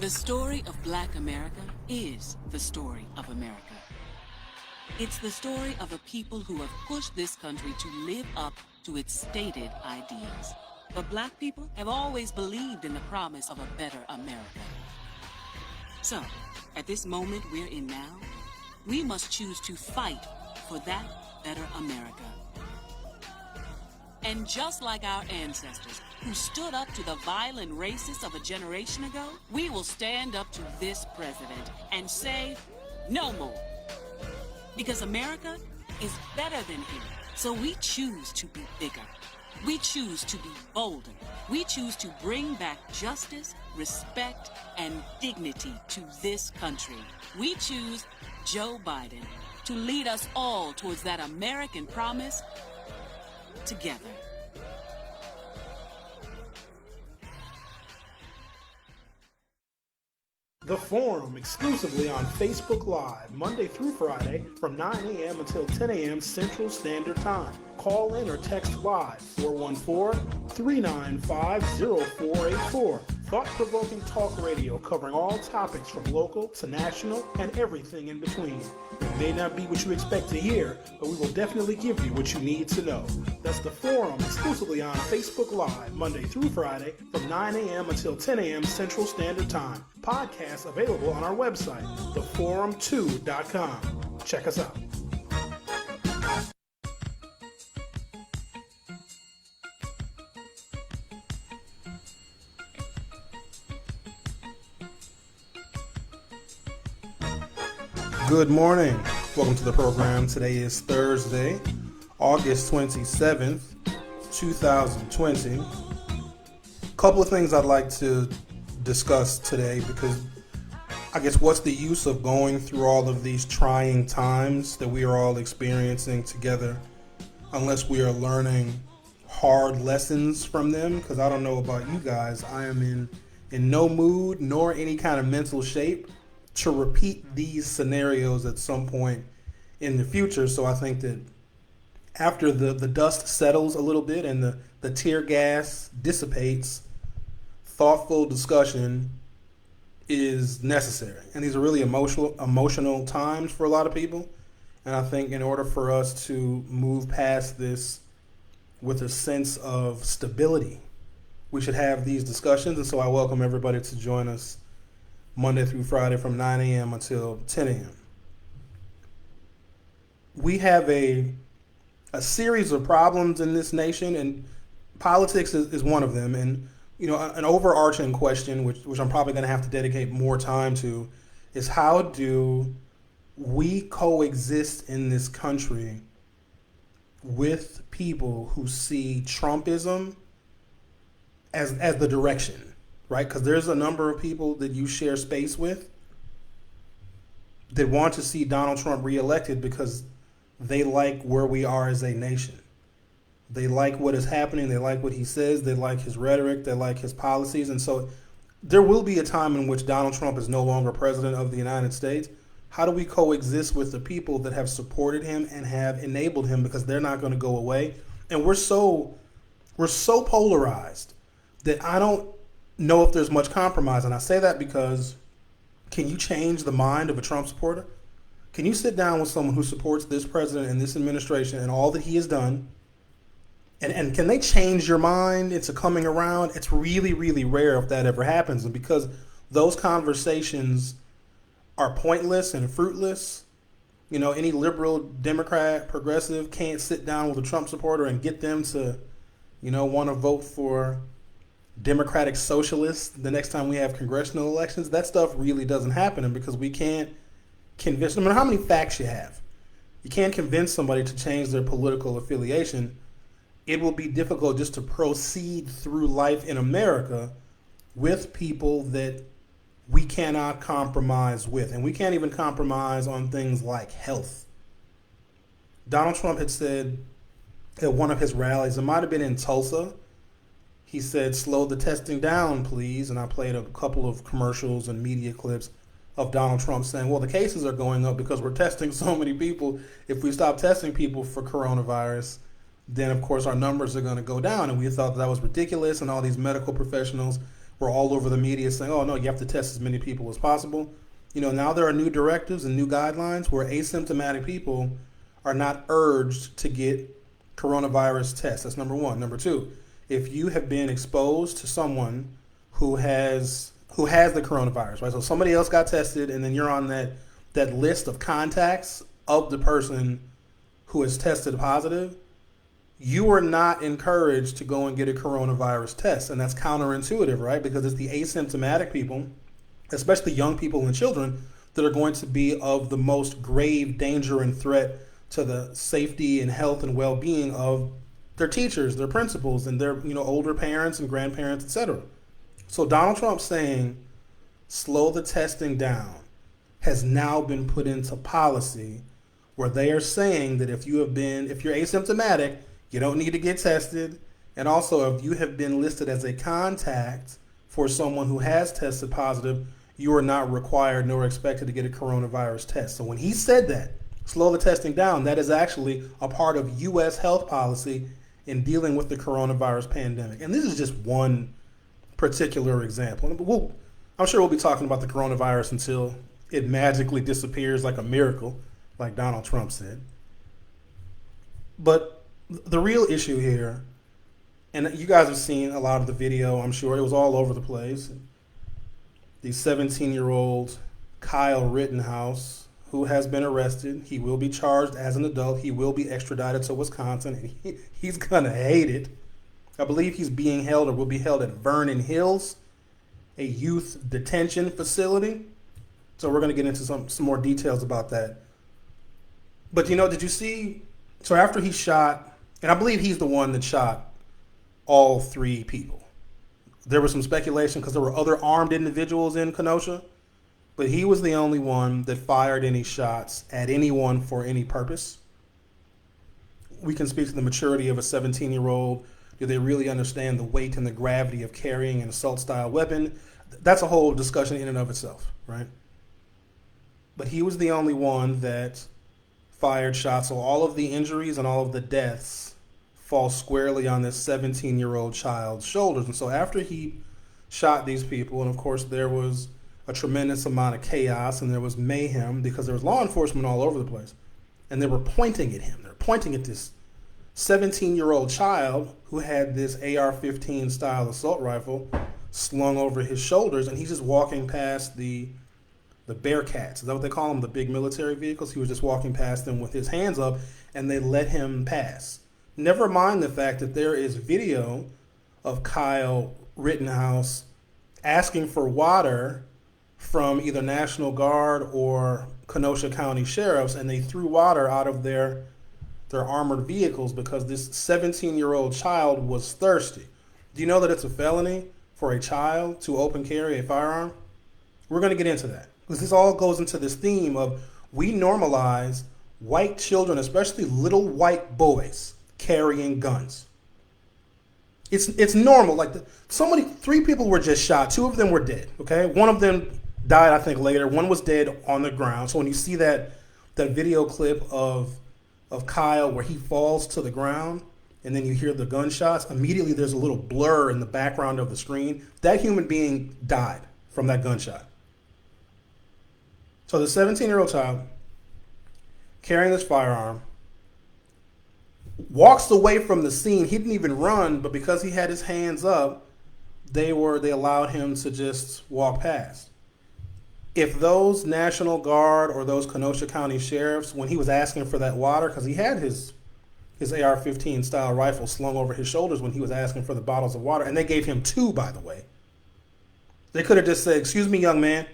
The story of Black America is the story of America. It's the story of a people who have pushed this country to live up to its stated ideals. But Black people have always believed in the promise of a better America. So, at this moment we're in now, we must choose to fight for that better America. And just like our ancestors, who stood up to the violent racists of a generation ago, we will stand up to this president and say, no more. Because America is better than him. So we choose to be bigger. We choose to be bolder. We choose to bring back justice, respect, and dignity to this country. We choose Joe Biden to lead us all towards that American promise together. The Forum, exclusively on Facebook Live, Monday through Friday from 9 a.m. until 10 a.m. Central Standard Time. Call in or text live 414-395-0484. Thought-provoking talk radio covering all topics from local to national and everything in between. It may not be what you expect to hear, but we will definitely give you what you need to know. That's The Forum, exclusively on Facebook Live, Monday through Friday from 9 a.m. until 10 a.m. Central Standard Time. Podcasts available on our website, theforum2.com. Check us out. Good morning. Welcome to the program. Today is Thursday, August 27th, 2020. A couple of things I'd like to discuss today, because I guess what's the use of going through all of these trying times that we are all experiencing together unless we are learning hard lessons from them? Because I don't know about you guys, I am in no mood nor any kind of mental shape to repeat these scenarios at some point in the future. So I think that after the dust settles a little bit and the tear gas dissipates, thoughtful discussion is necessary. And these are really emotional times for a lot of people. And I think in order for us to move past this with a sense of stability, we should have these discussions. And so I welcome everybody to join us Monday through Friday from 9 a.m. until 10 a.m. We have a series of problems in this nation, and politics is one of them. And, you know, an overarching question, which I'm probably going to have to dedicate more time to, is how do we coexist in this country with people who see Trumpism as the direction? Right? Because there's a number of people that you share space with that want to see Donald Trump reelected because they like where we are as a nation. They like what is happening. They like what he says. They like his rhetoric. They like his policies. And so there will be a time in which Donald Trump is no longer president of the United States. How do we coexist with the people that have supported him and have enabled him, because they're not going to go away? And we're so polarized that I don't know if there's much compromise. And I say that because, can you change the mind of a Trump supporter? Can you sit down with someone who supports this president and this administration and all that he has done, and can they change your mind into coming around? It's really, really rare if that ever happens. And because those conversations are pointless and fruitless, you know, any liberal, Democrat, progressive can't sit down with a Trump supporter and get them to, you know, want to vote for Democratic socialists the next time we have congressional elections. That stuff really doesn't happen, and because we can't convince, no matter how many facts you have, you can't convince somebody to change their political affiliation. It will be difficult just to proceed through life in America with people that we cannot compromise with. And we can't even compromise on things like health. Donald Trump had said at one of his rallies, it might have been in Tulsa, he said, slow the testing down, please. And I played a couple of commercials and media clips of Donald Trump saying, well, the cases are going up because we're testing so many people. If we stop testing people for coronavirus, then, of course, our numbers are going to go down. And we thought that was ridiculous. And all these medical professionals were all over the media saying, oh, no, you have to test as many people as possible. Now there are new directives and new guidelines where asymptomatic people are not urged to get coronavirus tests. That's number one. Number two, if you have been exposed to someone who has the coronavirus, right? So somebody else got tested, and then you're on that list of contacts of the person who has tested positive. You are not encouraged to go and get a coronavirus test, and that's counterintuitive, right? Because it's the asymptomatic people, especially young people and children, that are going to be of the most grave danger and threat to the safety and health and well-being of their teachers, their principals, and their older parents and grandparents, etc. So Donald Trump saying slow the testing down has now been put into policy where they are saying that if you're asymptomatic, you don't need to get tested. And also, if you have been listed as a contact for someone who has tested positive, you are not required nor expected to get a coronavirus test. So when he said that, slow the testing down, that is actually a part of U.S. health policy in dealing with the coronavirus pandemic. And this is just one particular example. I'm sure we'll be talking about the coronavirus until it magically disappears like a miracle, like Donald Trump said. But the real issue here, and you guys have seen a lot of the video, I'm sure it was all over the place. The 17-year-old Kyle Rittenhouse, who has been arrested, he will be charged as an adult. He will be extradited to Wisconsin, and he's going to hate it. I believe he's being held or will be held at Vernon Hills, a youth detention facility. So we're going to get into some more details about that. But, did you see? So after he shot, and I believe he's the one that shot all three people. There was some speculation because there were other armed individuals in Kenosha, but he was the only one that fired any shots at anyone for any purpose. We can speak to the maturity of a 17-year-old. Do they really understand the weight and the gravity of carrying an assault-style weapon? That's a whole discussion in and of itself, right? But he was the only one that fired shots. So all of the injuries and all of the deaths fall squarely on this 17-year-old child's shoulders. And so after he shot these people, and of course there was a tremendous amount of chaos and there was mayhem because there was law enforcement all over the place. And they were pointing at him. They were pointing at this 17-year-old child who had this AR-15 style assault rifle slung over his shoulders, and he's just walking past the Bearcats. Is that what they call them? The big military vehicles? He was just walking past them with his hands up, and they let him pass. Never mind the fact that there is video of Kyle Rittenhouse asking for water from either National Guard or Kenosha County sheriffs, and they threw water out of their armored vehicles because this 17-year-old child was thirsty. Do you know that it's a felony for a child to open carry a firearm? We're going to get into that because this all goes into this theme of we normalize white children, especially little white boys, carrying guns. It's normal. Like three people were just shot. Two of them were dead. Okay, one of them died, I think, later. One was dead on the ground. So when you see that video clip of Kyle where he falls to the ground and then you hear the gunshots, immediately there's a little blur in the background of the screen. That human being died from that gunshot. So the 17-year-old child carrying this firearm walks away from the scene. He didn't even run, but because he had his hands up, they allowed him to just walk past. If those National Guard or those Kenosha County sheriffs, when he was asking for that water, because he had his AR-15 style rifle slung over his shoulders when he was asking for the bottles of water, and they gave him two, by the way. They could have just said, "Excuse me, young man,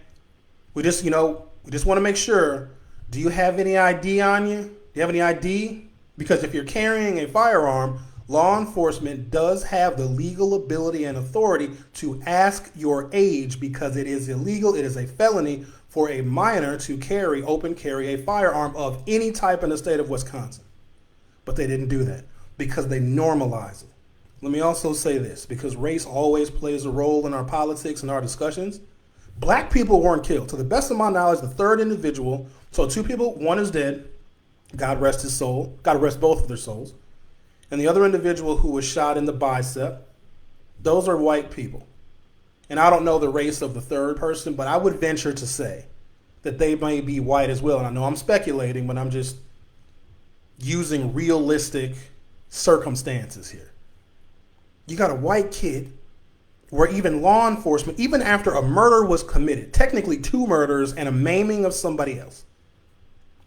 we just want to make sure, do you have any ID on you? Do you have any ID? Because if you're carrying a firearm, law enforcement does have the legal ability and authority to ask your age because it is illegal. It is a felony for a minor to open carry a firearm of any type in the state of Wisconsin." But they didn't do that because they normalize it. Let me also say this, because race always plays a role in our politics and our discussions. Black people weren't killed. To the best of my knowledge, the third individual, so two people, one is dead, God rest his soul, God rest both of their souls. And the other individual who was shot in the bicep, those are white people. And I don't know the race of the third person, but I would venture to say that they may be white as well. And I know I'm speculating, but I'm just using realistic circumstances here. You got a white kid where even law enforcement, even after a murder was committed, technically 2 murders and a maiming of somebody else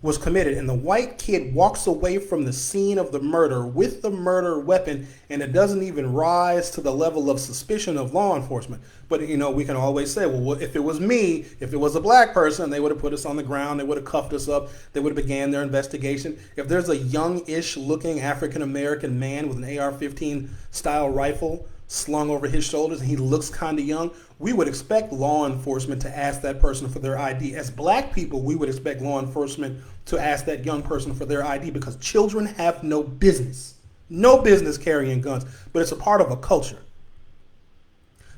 was committed, and the white kid walks away from the scene of the murder with the murder weapon, and it doesn't even rise to the level of suspicion of law enforcement. But, we can always say, well, if it was me, if it was a black person, they would have put us on the ground, they would have cuffed us up, they would have began their investigation. If there's a young-ish looking African-American man with an AR-15 style rifle slung over his shoulders and he looks kind of young, we would expect law enforcement to ask that person for their ID. As black people, we would expect law enforcement to ask that young person for their ID because children have no business carrying guns, but it's a part of a culture.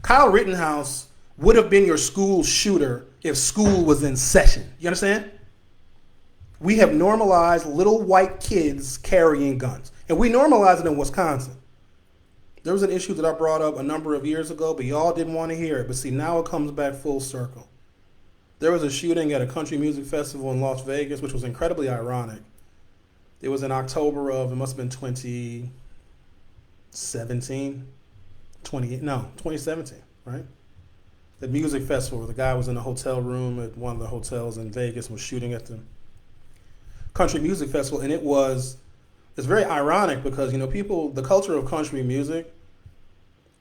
Kyle Rittenhouse would have been your school shooter if school was in session. You understand? We have normalized little white kids carrying guns, and we normalize it in Wisconsin. There was an issue that I brought up a number of years ago, but y'all didn't want to hear it. But see, now it comes back full circle. There was a shooting at a country music festival in Las Vegas, which was incredibly ironic. It was in October of, it must have been 2017, 2017, right? The music festival where the guy was in a hotel room at one of the hotels in Vegas and was shooting at the country music festival. And it's very ironic because, the culture of country music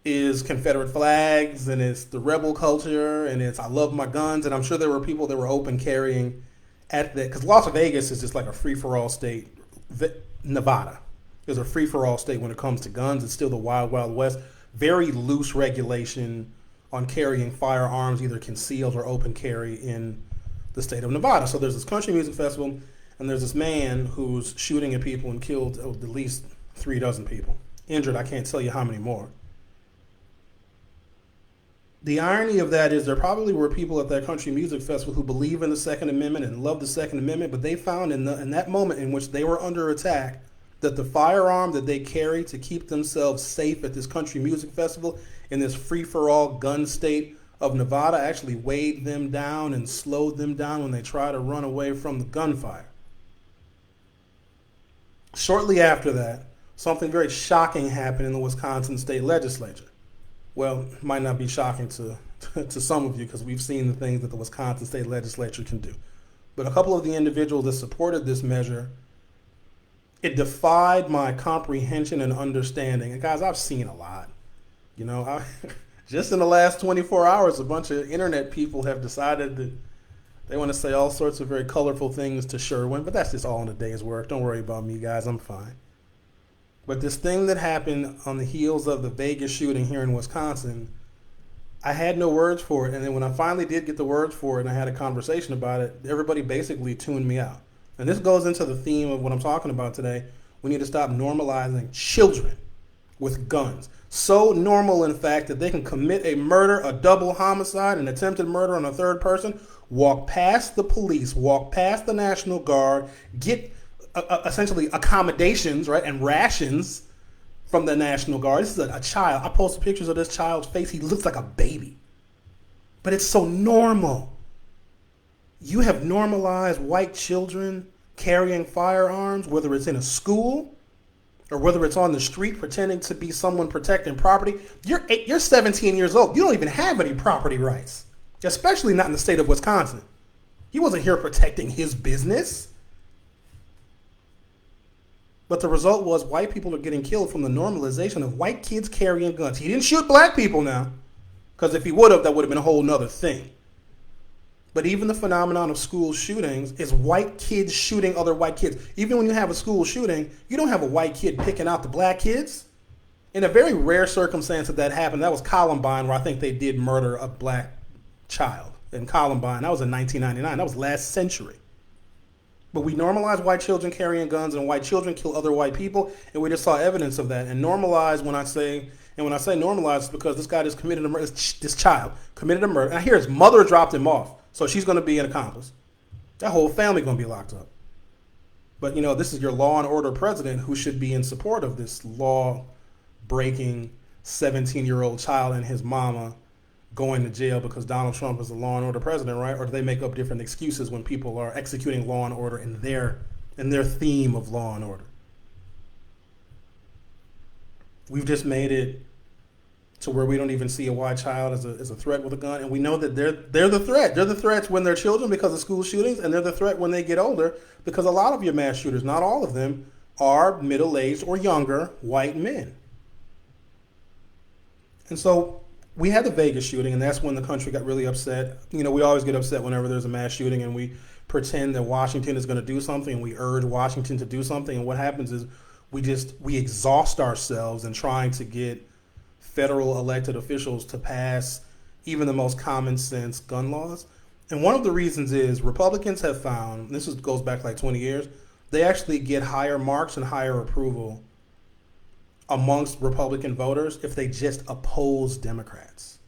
is Confederate flags, and it's the rebel culture, and it's I love my guns, and I'm sure there were people that were open carrying at that, because Las Vegas is just like a free-for-all state. Nevada is a free-for-all state when it comes to guns. It's still the wild, wild west. Very loose regulation on carrying firearms, either concealed or open carry in the state of Nevada. So there's this country music festival, and there's this man who's shooting at people and killed at least 3 dozen people. Injured, I can't tell you how many more. The irony of that is there probably were people at that country music festival who believe in the Second Amendment and love the Second Amendment, but they found in that moment in which they were under attack that the firearm that they carry to keep themselves safe at this country music festival in this free-for-all gun state of Nevada actually weighed them down and slowed them down when they tried to run away from the gunfire. Shortly after that, something very shocking happened in the Wisconsin state legislature. Well, it might not be shocking to some of you because we've seen the things that the Wisconsin state legislature can do. But a couple of the individuals that supported this measure, it defied my comprehension and understanding. And guys, I've seen a lot. Just in the last 24 hours, a bunch of internet people have decided that they want to say all sorts of very colorful things to Sherwin, but that's just all in a day's work. Don't worry about me, guys. I'm fine. But this thing that happened on the heels of the Vegas shooting here in Wisconsin, I had no words for it. And then when I finally did get the words for it and I had a conversation about it, everybody basically tuned me out. And this goes into the theme of what I'm talking about today. We need to stop normalizing children with guns. So normal, in fact, that they can commit a murder, a double homicide, an attempted murder on a third person, walk past the police, walk past the National Guard, get essentially accommodations, right, and rations from the National Guard. This is a child. I posted pictures of this child's face. He looks like a baby. But it's so normal. You have normalized white children carrying firearms, whether it's in a school or whether it's on the street pretending to be someone protecting property. You're 17 years old. You don't even have any property rights, especially not in the state of Wisconsin. He wasn't here protecting his business. But the result was white people are getting killed from the normalization of white kids carrying guns. He didn't shoot black people now, because if he would have, that would have been a whole nother thing. But even the phenomenon of school shootings is white kids shooting other white kids. Even when you have a school shooting, you don't have a white kid picking out the black kids. In a very rare circumstance that happened, that was Columbine, where I think they did murder a black child in Columbine. That was in 1999. That was last century. But we normalize white children carrying guns, and white children kill other white people, and we just saw evidence of that. And normalize, when I say normalize, it's because this guy just committed a murder. This child committed a murder. And I hear his mother dropped him off, so she's going to be an accomplice. That whole family going to be locked up. But this is your law and order president who should be in support of this law-breaking 17-year-old child and his mama going to jail because Donald Trump is a law and order president, right? Or do they make up different excuses when people are executing law and order in their theme of law and order? We've just made it to where we don't even see a white child as a threat with a gun, and we know that they're the threat. They're the threats when they're children because of school shootings, and they're the threat when they get older because a lot of your mass shooters, not all of them, are middle-aged or younger white men. And so we had the Vegas shooting, and that's when the country got really upset. You know, we always get upset whenever there's a mass shooting, and we pretend that Washington is going to do something, and we urge Washington to do something, and what happens is we exhaust ourselves in trying to get federal elected officials to pass even the most common sense gun laws. And one of the reasons is Republicans have found, goes back like 20 years, they actually get higher marks and higher approval amongst Republican voters if they just oppose Democrats.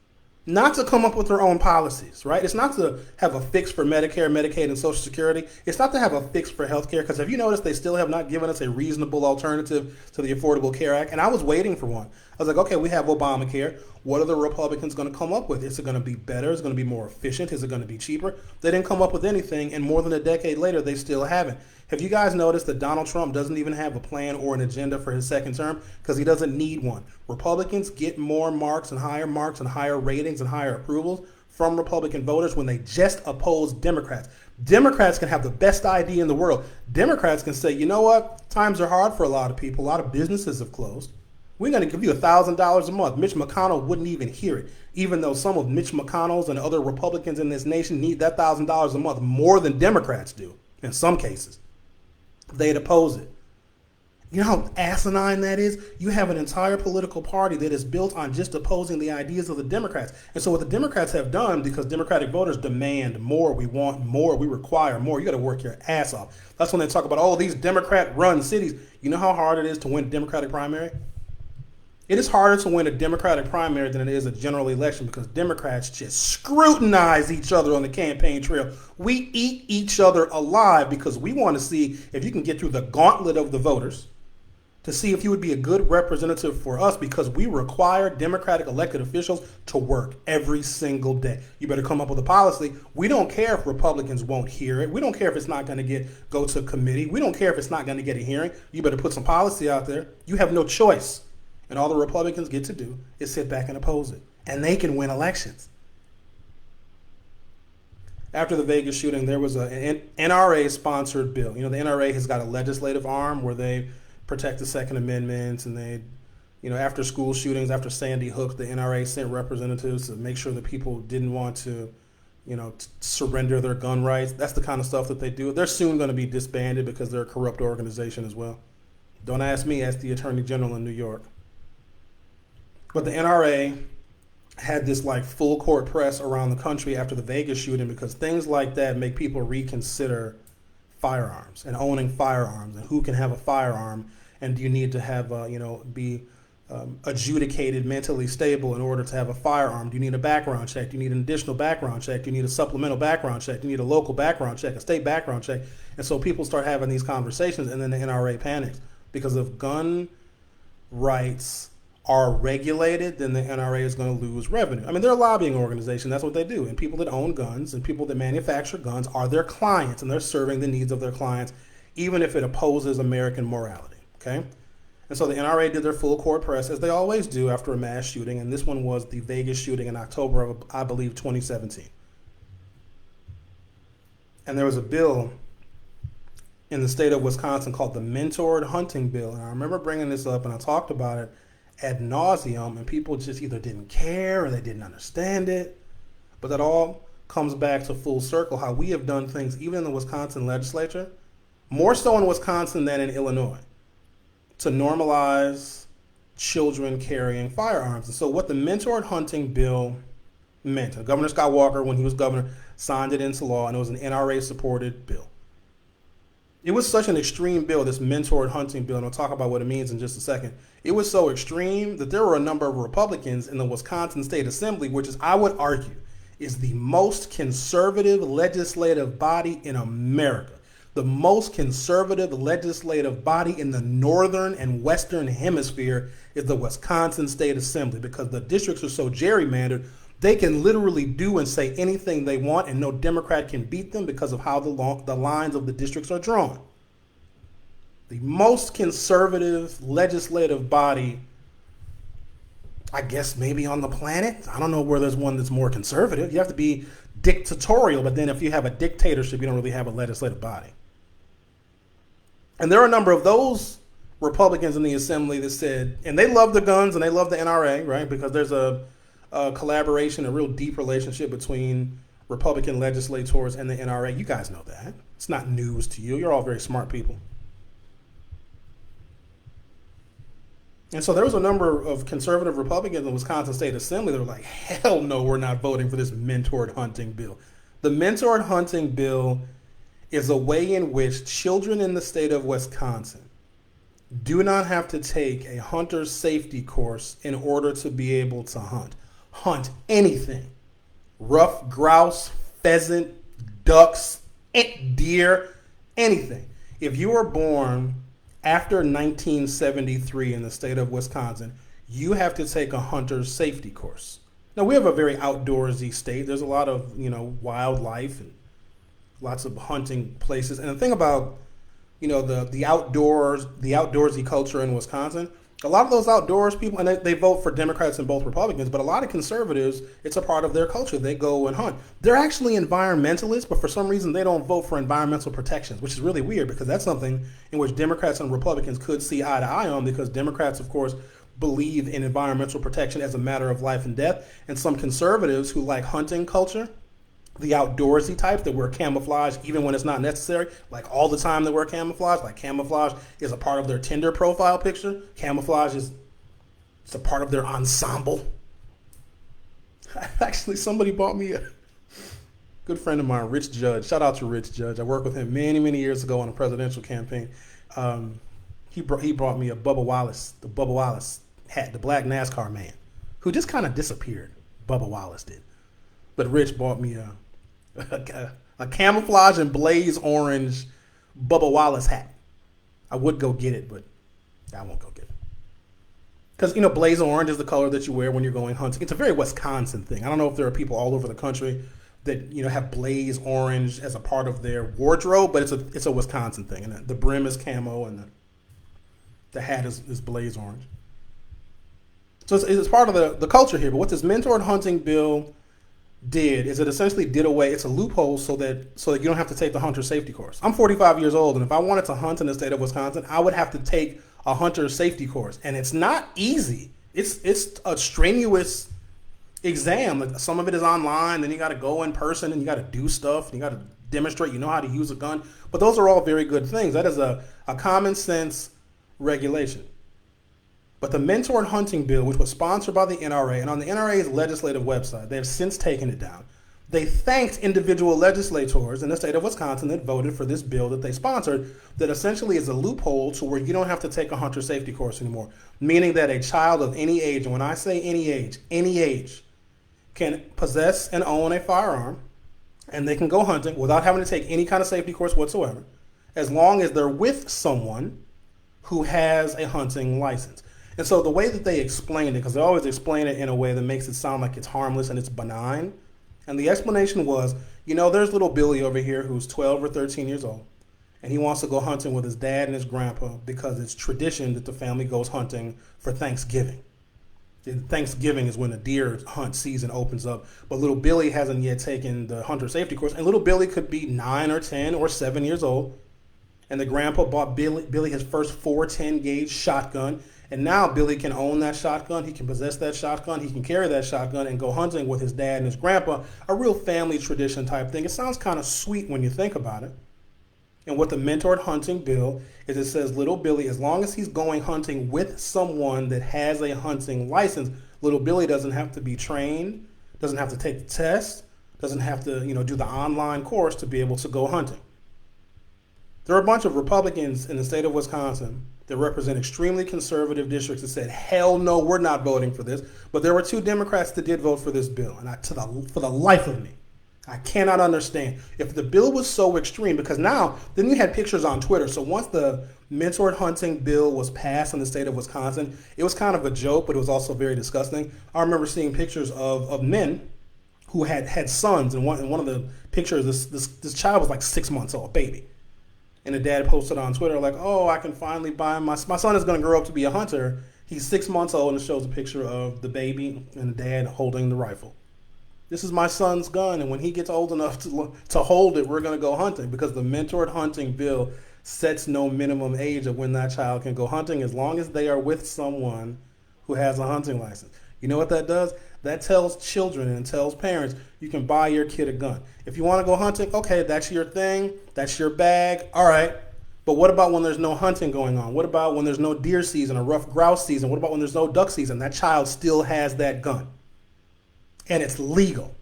Not to come up with their own policies, right? It's not to have a fix for Medicare, Medicaid, and Social Security. It's not to have a fix for health care, because have you noticed they still have not given us a reasonable alternative to the Affordable Care Act? And I was waiting for one. I was like, okay, we have Obamacare. What are the Republicans going to come up with? Is it going to be better? Is it going to be more efficient? Is it going to be cheaper? They didn't come up with anything, and more than a decade later, they still haven't. Have you guys noticed that Donald Trump doesn't even have a plan or an agenda for his second term? Because he doesn't need one. Republicans get more marks and higher ratings and higher approvals from Republican voters when they just oppose Democrats. Democrats can have the best idea in the world. Democrats can say, you know what? Times are hard for a lot of people. A lot of businesses have closed. We're going to give you $1,000 a month. Mitch McConnell wouldn't even hear it, even though some of Mitch McConnell's and other Republicans in this nation need that $1,000 a month more than Democrats do in some cases. They'd oppose it. You know how asinine that is? You have an entire political party that is built on just opposing the ideas of the Democrats. And so what the Democrats have done, because Democratic voters demand more, we want more, we require more, you got to work your ass off. That's when they talk about, oh, these Democrat-run cities. You know how hard it is to win a Democratic primary? It is harder to win a Democratic primary than it is a general election, because Democrats just scrutinize each other on the campaign trail. We eat each other alive because we want to see if you can get through the gauntlet of the voters to see if you would be a good representative for us, because we require Democratic elected officials to work every single day. You better come up with a policy. We don't care if Republicans won't hear it. We don't care if it's not going to go to committee. We don't care if it's not going to get a hearing. You better put some policy out there. You have no choice. And all the Republicans get to do is sit back and oppose it. And they can win elections. After the Vegas shooting, there was an NRA-sponsored bill. You know, the NRA has got a legislative arm where they protect the Second Amendment, and they, you know, after school shootings, after Sandy Hook, the NRA sent representatives to make sure that people didn't want to, you know, surrender their gun rights. That's the kind of stuff that they do. They're soon going to be disbanded because they're a corrupt organization as well. Don't ask me, ask the Attorney General in New York. But the NRA had this like full court press around the country after the Vegas shooting, because things like that make people reconsider firearms and owning firearms and who can have a firearm, and do you need to have be adjudicated mentally stable in order to have a firearm? Do you need a background check? Do you need an additional background check? Do you need a supplemental background check? Do you need a local background check, a state background check? And so people start having these conversations, and then the NRA panics, because if gun rights are regulated, then the NRA is going to lose revenue. I mean, they're a lobbying organization. That's what they do. And people that own guns and people that manufacture guns are their clients, and they're serving the needs of their clients, even if it opposes American morality. Okay? And so the NRA did their full court press, as they always do after a mass shooting. And this one was the Vegas shooting in October of, I believe, 2017. And there was a bill in the state of Wisconsin called the Mentored Hunting Bill. And I remember bringing this up, and I talked about it ad nauseum, and people just either didn't care or they didn't understand it. But that all comes back to full circle, how we have done things, even in the Wisconsin legislature, more so in Wisconsin than in Illinois, to normalize children carrying firearms. And so what the Mentored Hunting Bill meant, Governor Scott Walker, when he was governor, signed it into law, and it was an NRA-supported bill. It was such an extreme bill, this Mentored Hunting Bill, and I'll talk about what it means in just a second. It was so extreme that there were a number of Republicans in the Wisconsin State Assembly, which is, I would argue, is the most conservative legislative body in America. The most conservative legislative body in the northern and western hemisphere is the Wisconsin State Assembly, because the districts are so gerrymandered They can literally do and say anything they want, and no Democrat can beat them because of how the lines of the districts are drawn. The most conservative legislative body, I guess maybe on the planet. I don't know where there's one that's more conservative. You have to be dictatorial, but then if you have a dictatorship, you don't really have a legislative body. And there are a number of those Republicans in the assembly that said, and they love the guns and they love the NRA, right? Because there's a collaboration, a real deep relationship between Republican legislators and the NRA. You guys know that. It's not news to you. You're all very smart people. And so there was a number of conservative Republicans in the Wisconsin State Assembly that were like, hell no, we're not voting for this mentored hunting bill. The mentored hunting bill is a way in which children in the state of Wisconsin do not have to take a hunter's safety course in order to be able to hunt. Hunt anything. Ruffed grouse, pheasant, ducks, deer, anything. If you were born after 1973 in the state of Wisconsin, you have to take a hunter's safety course. Now, we have a very outdoorsy state. There's a lot of, wildlife and lots of hunting places. And the thing about, the outdoorsy culture in Wisconsin, a lot of those outdoors people, and they vote for Democrats and both Republicans, but a lot of conservatives, it's a part of their culture. They go and hunt. They're actually environmentalists, but for some reason they don't vote for environmental protections, which is really weird because that's something in which Democrats and Republicans could see eye to eye on, because Democrats, of course, believe in environmental protection as a matter of life and death. And some conservatives who like hunting culture, the outdoorsy type that wear camouflage even when it's not necessary, like all the time they wear camouflage, like camouflage is a part of their Tinder profile picture. Camouflage it's a part of their ensemble. Actually, somebody bought me a good friend of mine, Rich Judge. Shout out to Rich Judge. I worked with him many, many years ago on a presidential campaign. He brought me the Bubba Wallace hat, the black NASCAR man, who just kind of disappeared. Bubba Wallace did. But Rich bought me a camouflage and blaze orange Bubba Wallace hat. I would go get it, but I won't go get it. Because, blaze orange is the color that you wear when you're going hunting. It's a very Wisconsin thing. I don't know if there are people all over the country that, have blaze orange as a part of their wardrobe, but it's a Wisconsin thing. And the brim is camo and the hat is blaze orange. So it's part of the culture here. But what this mentored hunting bill did is it essentially did away, it's a loophole so that you don't have to take the hunter safety course. I'm 45 years old, and if I wanted to hunt in the state of Wisconsin, I would have to take a hunter safety course, and it's not easy. It's a strenuous exam. Like, some of it is online, then you got to go in person and you got to do stuff, and you got to demonstrate you know how to use a gun. But those are all very good things. That is a common sense regulation. But the mentored hunting bill, which was sponsored by the NRA, and on the NRA's legislative website, they have since taken it down. They thanked individual legislators in the state of Wisconsin that voted for this bill that they sponsored, that essentially is a loophole to where you don't have to take a hunter safety course anymore. Meaning that a child of any age, and when I say any age, can possess and own a firearm, and they can go hunting without having to take any kind of safety course whatsoever, as long as they're with someone who has a hunting license. And so the way that they explain it, because they always explain it in a way that makes it sound like it's harmless and it's benign, and the explanation was, there's little Billy over here who's 12 or 13 years old, and he wants to go hunting with his dad and his grandpa because it's tradition that the family goes hunting for Thanksgiving. Thanksgiving is when the deer hunt season opens up, but little Billy hasn't yet taken the hunter safety course, and little Billy could be 9 or 10 or 7 years old, and the grandpa bought Billy his first 410 gauge shotgun. And now Billy can own that shotgun. He can possess that shotgun. He can carry that shotgun and go hunting with his dad and his grandpa. A real family tradition type thing. It sounds kind of sweet when you think about it. And what the mentored hunting bill is, it says little Billy, as long as he's going hunting with someone that has a hunting license, little Billy doesn't have to be trained, doesn't have to take the test, doesn't have to, do the online course to be able to go hunting. There are a bunch of Republicans in the state of Wisconsin that represent extremely conservative districts that said, hell no, we're not voting for this. But there were 2 Democrats that did vote for this bill. And for the life of me, I cannot understand. If the bill was so extreme, because now, then you had pictures on Twitter. So once the mentored hunting bill was passed in the state of Wisconsin, it was kind of a joke, but it was also very disgusting. I remember seeing pictures of men who had sons, and one of the pictures, this child was like 6 months old, baby. And the dad posted on Twitter like, "Oh, I can finally buy my son is going to grow up to be a hunter. He's 6 months old," and it shows a picture of the baby and the dad holding the rifle. This is my son's gun, and when he gets old enough to hold it, we're going to go hunting, because the mentored hunting bill sets no minimum age of when that child can go hunting as long as they are with someone who has a hunting license. You know what that does? That tells children and tells parents you can buy your kid a gun. If you want to go hunting, okay, that's your thing, that's your bag, all right. But what about when there's no hunting going on? What about when there's no deer season or rough grouse season? What about when there's no duck season? That child still has that gun. And it's legal.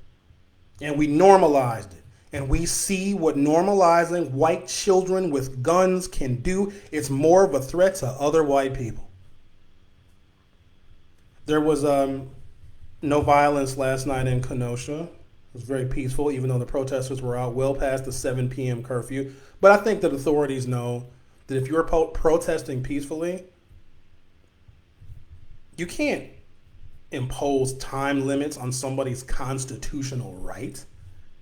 And we normalized it. And we see what normalizing white children with guns can do. It's more of a threat to other white people. There was no violence last night in Kenosha. It was very peaceful, even though the protesters were out well past the 7 p.m. curfew. But I think that authorities know that if you're protesting peacefully, you can't impose time limits on somebody's constitutional right.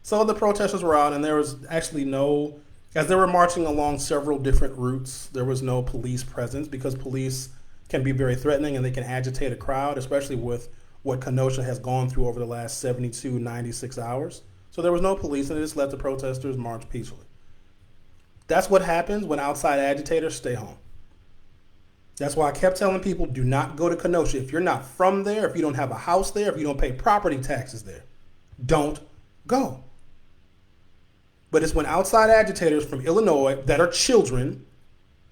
So the protesters were out, and there was actually no, as they were marching along several different routes, there was no police presence, because police can be very threatening and they can agitate a crowd, especially with what Kenosha has gone through over the last 72, 96 hours. So there was no police, and they just let the protesters march peacefully. That's what happens when outside agitators stay home. That's why I kept telling people, do not go to Kenosha. If you're not from there, if you don't have a house there, if you don't pay property taxes there, don't go. But it's when outside agitators from Illinois that are children,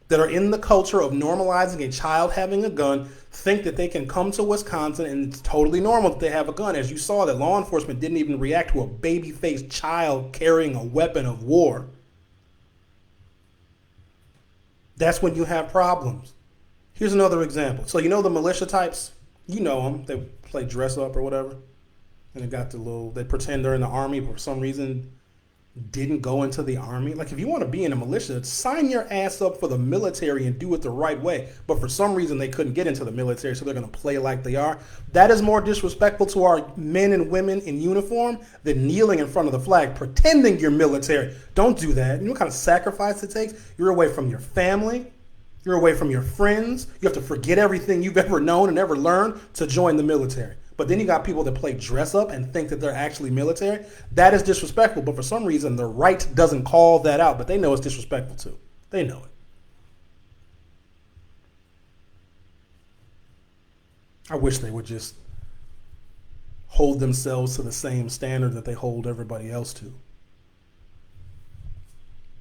that are in the culture of normalizing a child having a gun, think that they can come to Wisconsin and it's totally normal that they have a gun. As you saw, that law enforcement didn't even react to a baby-faced child carrying a weapon of war. That's when you have problems. Here's another example. So you know the militia types? You know them. They play dress up or whatever. And they got they pretend they're in the army, but for some reason didn't go into the army. Like, if you want to be in a militia, sign your ass up for the military and do it the right way. But for some reason they couldn't get into the military, so they're going to play like they are. That is more disrespectful to our men and women in uniform than kneeling in front of the flag, pretending you're military. Don't do that. You know what kind of sacrifice it takes? You're away from your family. You're away from your friends. You have to forget everything you've ever known and ever learned to join the military. But then you got people that play dress up and think that they're actually military. That is disrespectful. But for some reason, the right doesn't call that out. But they know it's disrespectful too. They know it. I wish they would just hold themselves to the same standard that they hold everybody else to.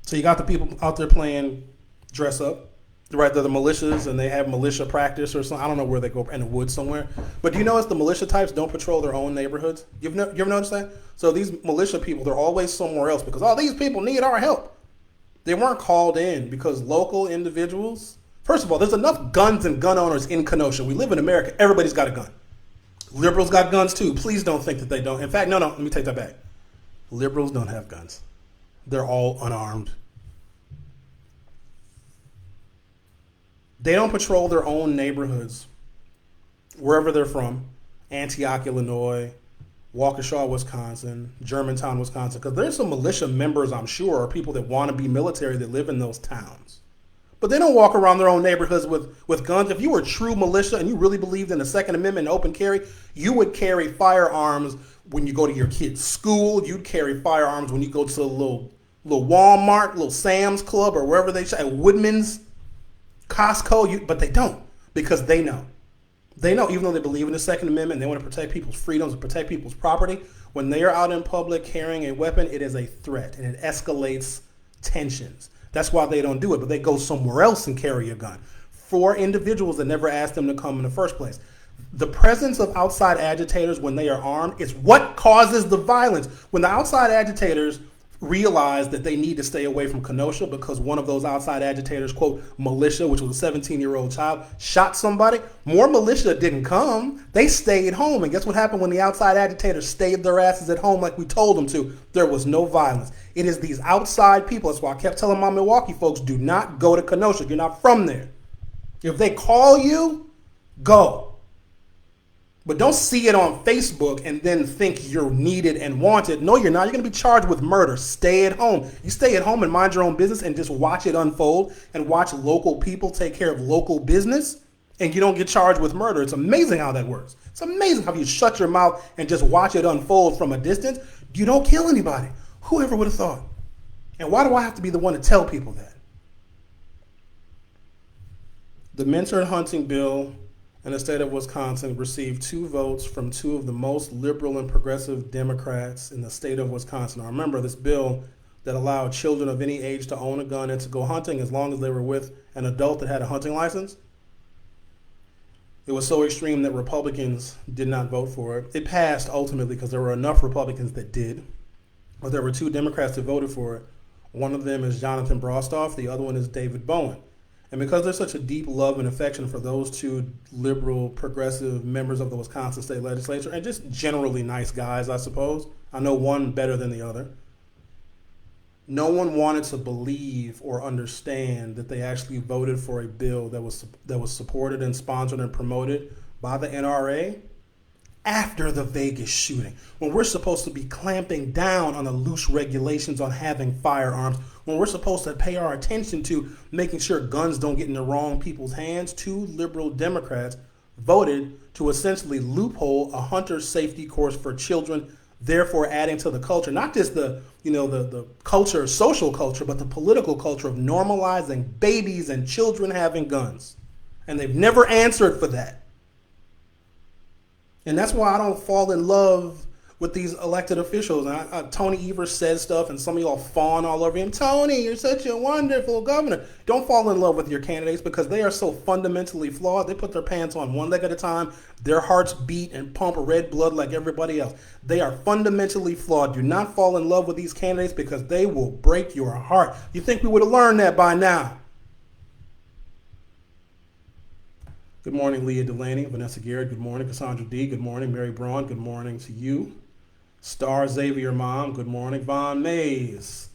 So you got the people out there playing dress up. Right, they're the militias, and they have militia practice or something. I don't know where they go, in the woods somewhere. But do you notice the militia types don't patrol their own neighborhoods? You ever noticed that? So these militia people, they're always somewhere else because, these people need our help. They weren't called in because local individuals, first of all, there's enough guns and gun owners in Kenosha. We live in America. Everybody's got a gun. Liberals got guns too. Please don't think that they don't. In fact, no, let me take that back. Liberals don't have guns. They're all unarmed. They don't patrol their own neighborhoods, wherever they're from, Antioch, Illinois, Waukesha, Wisconsin, Germantown, Wisconsin, because there's some militia members, I'm sure, or people that want to be military that live in those towns. But they don't walk around their own neighborhoods with guns. If you were a true militia and you really believed in the Second Amendment and open carry, you would carry firearms when you go to your kid's school. You'd carry firearms when you go to a little Walmart, little Sam's Club, or wherever they at Woodman's, Costco, but they don't, because they know. They know, even though they believe in the Second Amendment, they want to protect people's freedoms and protect people's property. When they are out in public carrying a weapon, it is a threat, and it escalates tensions. That's why they don't do it, but they go somewhere else and carry a gun for individuals that never asked them to come in the first place. The presence of outside agitators when they are armed is what causes the violence. When the outside agitators realized that they need to stay away from Kenosha because one of those outside agitators, quote, militia, which was a 17-year-old child, shot somebody. More militia didn't come. They stayed home. And guess what happened when the outside agitators stayed their asses at home like we told them to? There was no violence. It is these outside people. That's why I kept telling my Milwaukee folks, do not go to Kenosha. You're not from there. If they call you, go. But don't see it on Facebook and then think you're needed and wanted. No, you're not. You're going to be charged with murder. Stay at home. You stay at home and mind your own business and just watch it unfold and watch local people take care of local business, and you don't get charged with murder. It's amazing how that works. It's amazing how you shut your mouth and just watch it unfold from a distance. You don't kill anybody. Whoever would have thought? And why do I have to be the one to tell people that? The mentored hunting bill in the state of Wisconsin received 2 votes from 2 of the most liberal and progressive Democrats in the state of Wisconsin. Now remember, this bill that allowed children of any age to own a gun and to go hunting as long as they were with an adult that had a hunting license. It was so extreme that Republicans did not vote for it. It passed ultimately because there were enough Republicans that did, but there were 2 Democrats that voted for it. One of them is Jonathan Brostoff. The other one is David Bowen. And because there's such a deep love and affection for those 2 liberal, progressive members of the Wisconsin state legislature, and just generally nice guys, I suppose. I know one better than the other. No one wanted to believe or understand that they actually voted for a bill that was supported and sponsored and promoted by the NRA after the Vegas shooting, when we're supposed to be clamping down on the loose regulations on having firearms, when we're supposed to pay our attention to making sure guns don't get in the wrong people's hands. 2 liberal Democrats voted to essentially loophole a hunter safety course for children, therefore adding to the culture, not just the culture, social culture, but the political culture of normalizing babies and children having guns. And they've never answered for that. And that's why I don't fall in love with these elected officials. And Tony Evers says stuff, and some of y'all fawn all over him. Tony, you're such a wonderful governor. Don't fall in love with your candidates because they are so fundamentally flawed. They put their pants on one leg at a time. Their hearts beat and pump red blood like everybody else. They are fundamentally flawed. Do not fall in love with these candidates because they will break your heart. You think we would have learned that by now? Good morning, Leah Delaney, Vanessa Garrett. Good morning, Cassandra D. Good morning, Mary Braun. Good morning to you. Star Xavier Mom. Good morning, Vaughn Mays.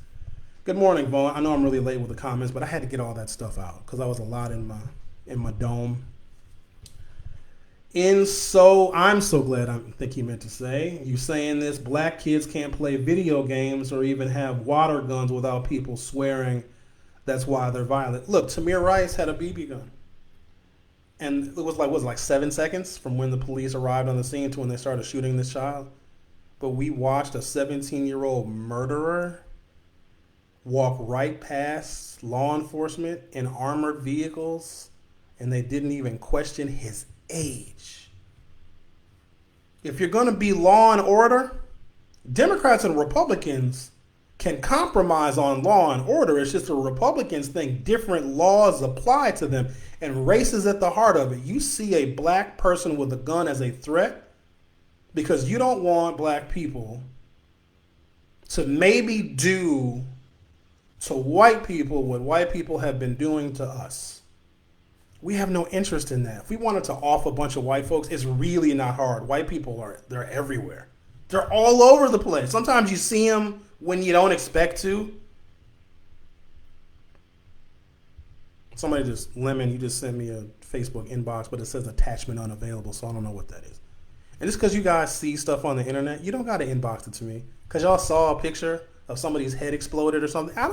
Good morning, Vaughn. I know I'm really late with the comments, but I had to get all that stuff out because I was a lot in my dome. I'm so glad. I think he meant to say you saying this. Black kids can't play video games or even have water guns without people swearing. That's why they're violent. Look, Tamir Rice had a BB gun. And it was like 7 seconds from when the police arrived on the scene to when they started shooting this child. But we watched a 17-year-old murderer walk right past law enforcement in armored vehicles, and they didn't even question his age. If you're going to be law and order, Democrats and Republicans can compromise on law and order. It's just the Republicans think different laws apply to them, and race is at the heart of it. You see a black person with a gun as a threat because you don't want black people to maybe do to white people what white people have been doing to us. We have no interest in that. If we wanted to off a bunch of white folks, it's really not hard. White people they're everywhere. They're all over the place. Sometimes you see them when you don't expect to. Somebody you just sent me a Facebook inbox, but it says attachment unavailable, so I don't know what that is. And just because you guys see stuff on the internet, you don't got to inbox it to me. Because y'all saw a picture of somebody's head exploded or something. I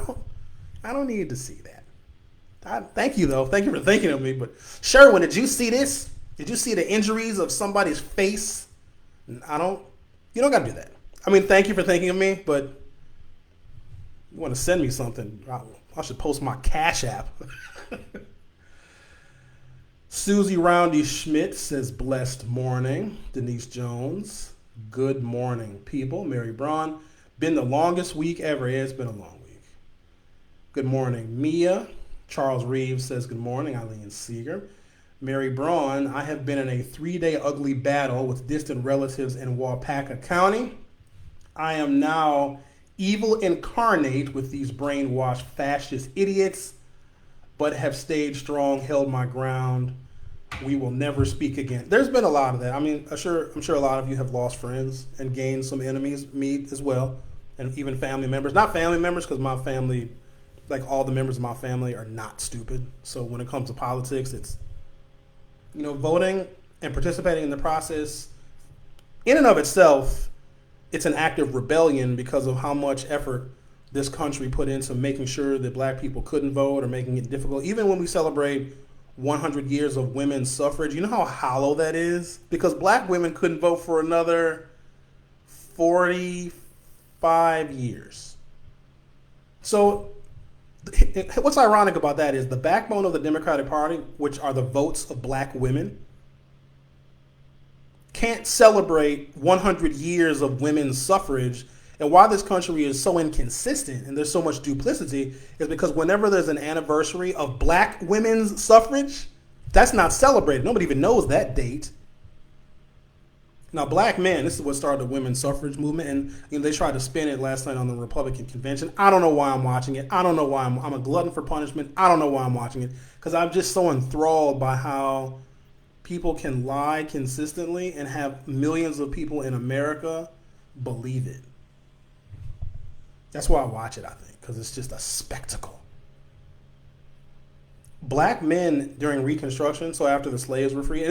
don't need to see that. Thank you, though. Thank you for thinking of me. But Sherwin, did you see this? Did you see the injuries of somebody's face? You don't got to do that. I mean, thank you for thinking of me, but you want to send me something, I should post my Cash App. Susie Roundy Schmidt says, blessed morning. Denise Jones, good morning, people. Mary Braun, been the longest week ever. It's been a long week. Good morning, Mia. Charles Reeves says, good morning. Eileen Seeger. Mary Braun, I have been in a 3-day ugly battle with distant relatives in Waupaca County. I am now Evil incarnate with these brainwashed fascist idiots, but have stayed strong, held my ground. We will never speak again. There's been a lot of that. I mean, I'm sure a lot of you have lost friends and gained some enemies, me as well, and even family members. Not family members, because my family, like all the members of my family, are not stupid. So when it comes to politics, it's, voting and participating in the process, in and of itself, it's an act of rebellion because of how much effort this country put into making sure that black people couldn't vote or making it difficult. Even when we celebrate 100 years of women's suffrage, you know how hollow that is? Because black women couldn't vote for another 45 years. So what's ironic about that is the backbone of the Democratic Party, which are the votes of black women, can't celebrate 100 years of women's suffrage. And why this country is so inconsistent and there's so much duplicity is because whenever there's an anniversary of black women's suffrage, that's not celebrated. Nobody even knows that date. Now, black men, this is what started the women's suffrage movement, and they tried to spin it last night on the Republican convention. I don't know why I'm watching it. I don't know why I'm a glutton for punishment. I don't know why I'm watching it, because I'm just so enthralled by how people can lie consistently and have millions of people in America believe it. That's why I watch it, I think, because it's just a spectacle. Black men during Reconstruction, so after the slaves were freed,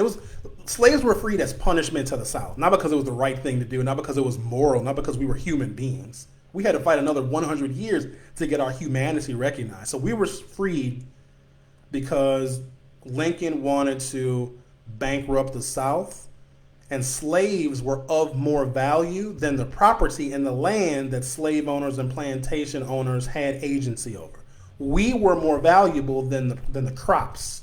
slaves were freed as punishment to the South, not because it was the right thing to do, not because it was moral, not because we were human beings. We had to fight another 100 years to get our humanity recognized. So we were freed because Lincoln wanted to bankrupt the South, and slaves were of more value than the property and the land that slave owners and plantation owners had agency over. We were more valuable than the crops,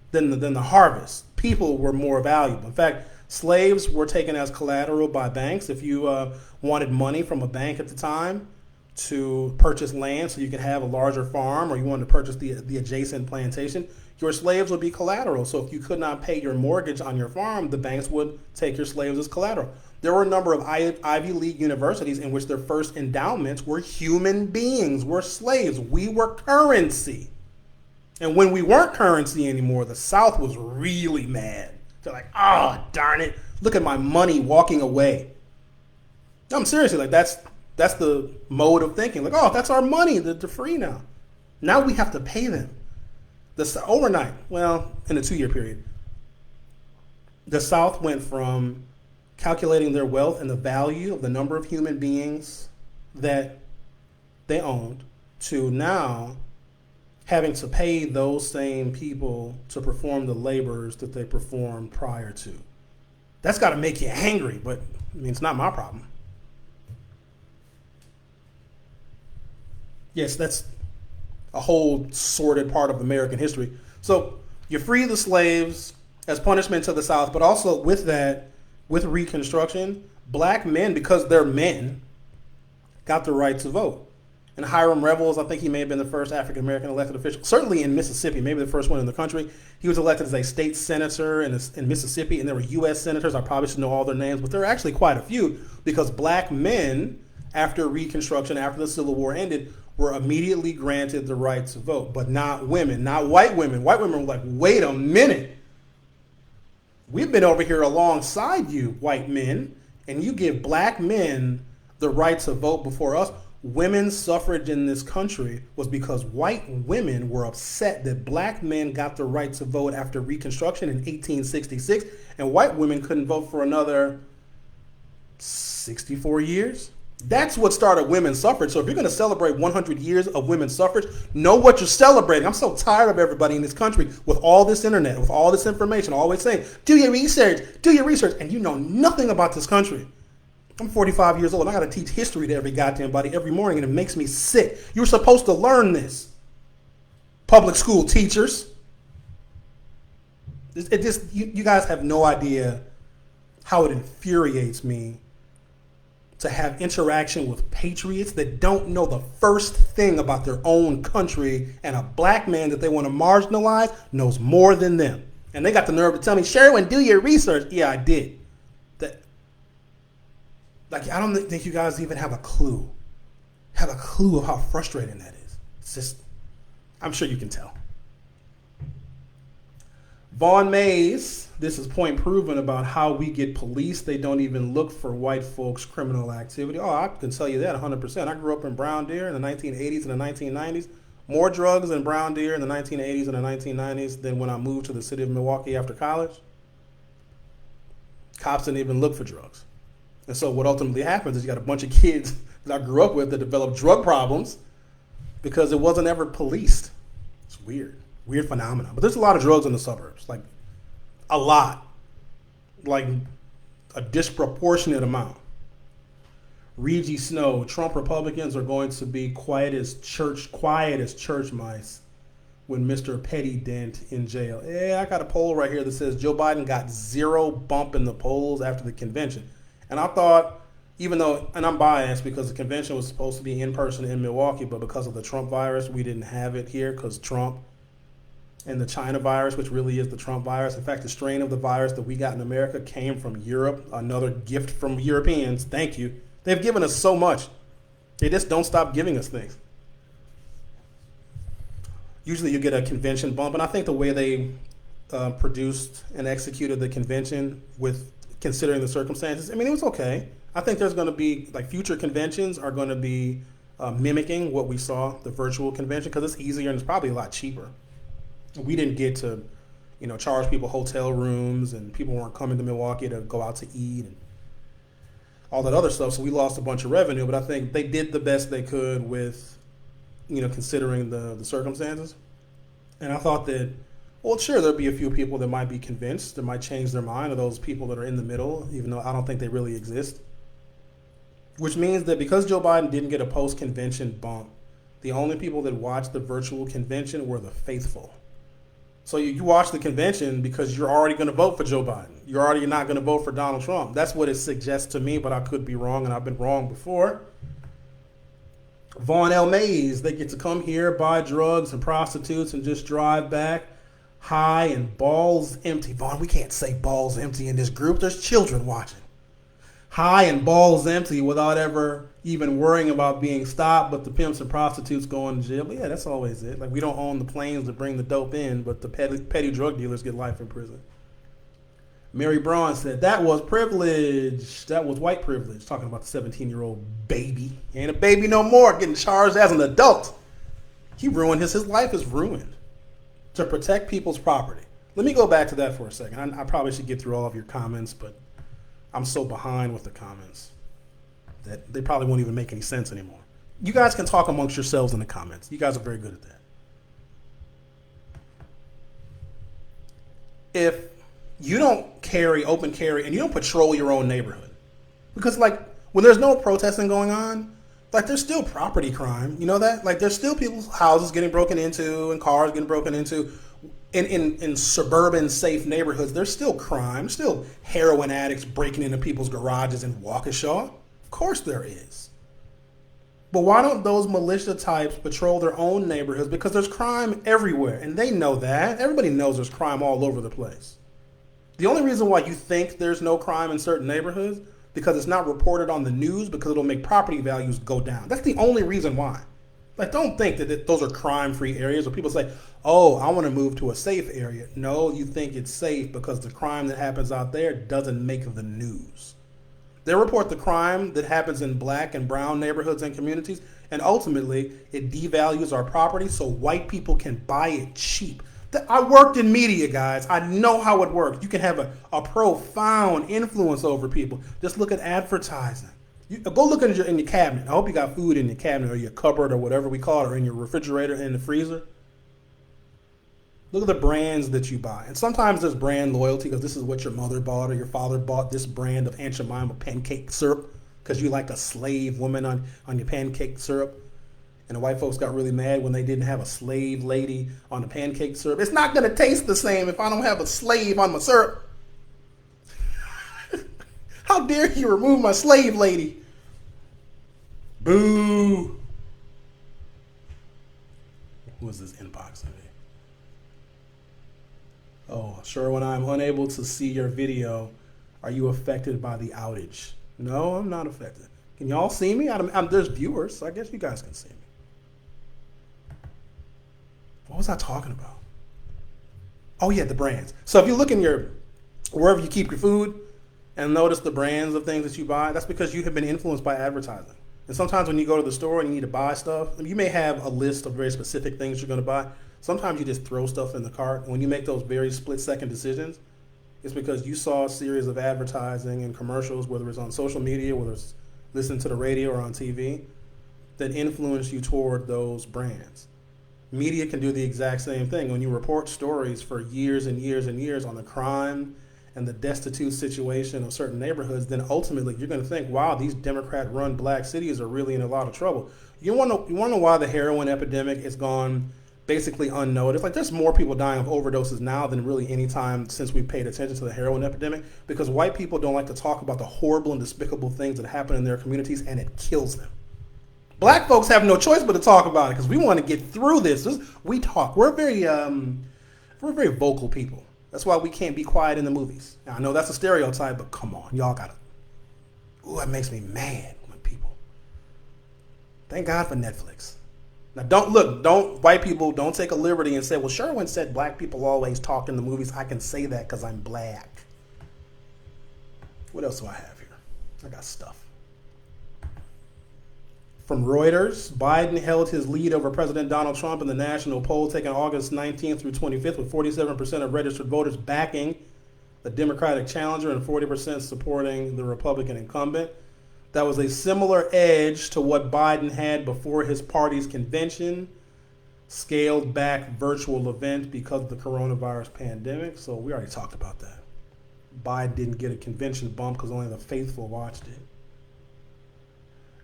than the harvest. People were more valuable. In fact, slaves were taken as collateral by banks. If you wanted money from a bank at the time to purchase land so you could have a larger farm, or you wanted to purchase the adjacent plantation, your slaves would be collateral. So if you could not pay your mortgage on your farm, the banks would take your slaves as collateral. There were a number of Ivy League universities in which their first endowments were human beings, were slaves. We were currency. And when we weren't currency anymore, the South was really mad. They're like, oh, darn it. Look at my money walking away. No, I'm seriously, like that's the mode of thinking. Like, oh, that's our money. They're free now. Now we have to pay them. Overnight, well, in a 2-year period, the South went from calculating their wealth and the value of the number of human beings that they owned to now having to pay those same people to perform the labors that they performed prior to. That's got to make you angry, but I mean, it's not my problem. Yes, that's a whole sordid part of American history. So you free the slaves as punishment to the South, but also with that, with Reconstruction, black men, because they're men, got the right to vote. And Hiram Revels, I think he may have been the first African-American elected official, certainly in Mississippi, maybe the first one in the country. He was elected as a state senator in Mississippi, and there were U.S. senators. I probably should know all their names, but there are actually quite a few, because black men, after Reconstruction, after the Civil War ended, were immediately granted the right to vote, but not women, not white women. White women were like, wait a minute. We've been over here alongside you, white men, and you give black men the right to vote before us. Women's suffrage in this country was because white women were upset that black men got the right to vote after Reconstruction in 1866, and white women couldn't vote for another 64 years. That's what started women's suffrage. So if you're going to celebrate 100 years of women's suffrage, know what you're celebrating. I'm so tired of everybody in this country with all this internet, with all this information, always saying, do your research, and you know nothing about this country. I'm 45 years old, and I got to teach history to every goddamn body every morning, and it makes me sick. You were supposed to learn this. Public school teachers. It just, you guys have no idea how it infuriates me to have interaction with patriots that don't know the first thing about their own country, and a black man that they want to marginalize knows more than them. And they got the nerve to tell me, Sherwin, do your research. Yeah, I did. I don't think you guys even have a clue. have a clue of how frustrating that is. It's just, I'm sure you can tell. Vaughn Mays, this is point proven about how we get police. They don't even look for white folks' criminal activity. Oh, I can tell you that 100%. I grew up in Brown Deer in the 1980s and the 1990s. More drugs in Brown Deer in the 1980s and the 1990s than when I moved to the city of Milwaukee after college. Cops didn't even look for drugs. And so what ultimately happens is you got a bunch of kids that I grew up with that developed drug problems because it wasn't ever policed. It's weird. Weird phenomenon. But there's a lot of drugs in the suburbs. Like, a lot. Like, a disproportionate amount. Reggie Snow, Trump Republicans are going to be quiet as church mice when Mr. Petty Dent in jail. Yeah, I got a poll right here that says Joe Biden got 0 bump in the polls after the convention. And I thought, even though, and I'm biased because the convention was supposed to be in person in Milwaukee, but because of the Trump virus, we didn't have it here because Trump and the China virus, which really is the Trump virus. In fact, the strain of the virus that we got in America came from Europe, another gift from Europeans. Thank you. They've given us so much. They just don't stop giving us things. Usually you get a convention bump, and I think the way they produced and executed the convention with considering the circumstances, I mean, it was okay. I think there's going to be, like, future conventions are going to be mimicking what we saw, the virtual convention, because it's easier and it's probably a lot cheaper. We didn't get to, charge people hotel rooms, and people weren't coming to Milwaukee to go out to eat and all that other stuff. So we lost a bunch of revenue, but I think they did the best they could with, considering the circumstances. And I thought that, well, sure, there'll be a few people that might be convinced, that might change their mind, or those people that are in the middle, even though I don't think they really exist. Which means that because Joe Biden didn't get a post-convention bump, the only people that watched the virtual convention were the faithful. So you watch the convention because you're already going to vote for Joe Biden. You're already not going to vote for Donald Trump. That's what it suggests to me, but I could be wrong, and I've been wrong before. Vaughn L. Mays, they get to come here, buy drugs and prostitutes, and just drive back high and balls empty. Vaughn, we can't say balls empty in this group. There's children watching. High and balls empty without ever even worrying about being stopped, but the pimps and prostitutes going to jail. But yeah, that's always it. Like, we don't own the planes that bring the dope in, but the petty drug dealers get life in prison. Mary Braun said, that was privilege. That was white privilege. Talking about the 17-year-old baby. He ain't a baby no more, getting charged as an adult. He ruined his life is ruined to protect people's property. Let me go back to that for a second. I probably should get through all of your comments, but I'm so behind with the comments that they probably won't even make any sense anymore. You guys can talk amongst yourselves in the comments. You guys are very good at that. If you don't open carry, and you don't patrol your own neighborhood, because, like, when there's no protesting going on, like, there's still property crime. You know that? Like, there's still people's houses getting broken into and cars getting broken into. In suburban safe neighborhoods, there's still crime, still heroin addicts breaking into people's garages in Waukesha. Of course there is. But why don't those militia types patrol their own neighborhoods? Because there's crime everywhere, and they know that. Everybody knows there's crime all over the place. The only reason why you think there's no crime in certain neighborhoods, because it's not reported on the news, because it'll make property values go down. That's the only reason why. Like, don't think that those are crime-free areas where people say, oh, I want to move to a safe area. No, you think it's safe because the crime that happens out there doesn't make the news. They report the crime that happens in black and brown neighborhoods and communities, and ultimately it devalues our property so white people can buy it cheap. I worked in media, guys. I know how it works. You can have a profound influence over people. Just look at advertising. Go look in your cabinet. I hope you got food in your cabinet or your cupboard or whatever we call it, or in your refrigerator and in the freezer. Look at the brands that you buy. And sometimes there's brand loyalty because this is what your mother bought or your father bought, this brand of Aunt Jemima pancake syrup because you like a slave woman on your pancake syrup. And the white folks got really mad when they didn't have a slave lady on the pancake syrup. It's not going to taste the same if I don't have a slave on my syrup. How dare you remove my slave lady? Boo. Who is this inboxing me? Oh, sure, when I'm unable to see your video, are you affected by the outage? No, I'm not affected. Can y'all see me? There's viewers, so I guess you guys can see me. What was I talking about? Oh yeah, the brands. So if you look in wherever you keep your food and notice the brands of things that you buy, that's because you have been influenced by advertising. And sometimes when you go to the store and you need to buy stuff, you may have a list of very specific things you're going to buy. Sometimes you just throw stuff in the cart. And when you make those very split-second decisions, it's because you saw a series of advertising and commercials, whether it's on social media, whether it's listening to the radio or on TV, that influence you toward those brands. Media can do the exact same thing. When you report stories for years and years and years on the crime and the destitute situation of certain neighborhoods, then ultimately you're going to think, wow, these Democrat-run black cities are really in a lot of trouble. You want to know why the heroin epidemic has gone basically unnoticed? Like, there's more people dying of overdoses now than really any time since we paid attention to the heroin epidemic, because white people don't like to talk about the horrible and despicable things that happen in their communities, and it kills them. Black folks have no choice but to talk about it because we want to get through this. We talk. We're very vocal people. That's why we can't be quiet in the movies. Now, I know that's a stereotype, but come on, y'all gotta. Ooh, that makes me mad when people. Thank God for Netflix. Now, don't white people don't take a liberty and say, well, Sherwin said black people always talk in the movies. I can say that because I'm black. What else do I have here? I got stuff. From Reuters, Biden held his lead over President Donald Trump in the national poll taken August 19th through 25th, with 47% of registered voters backing the Democratic challenger and 40% supporting the Republican incumbent. That was a similar edge to what Biden had before his party's convention, scaled back virtual event because of the coronavirus pandemic. So we already talked about that. Biden didn't get a convention bump because only the faithful watched it.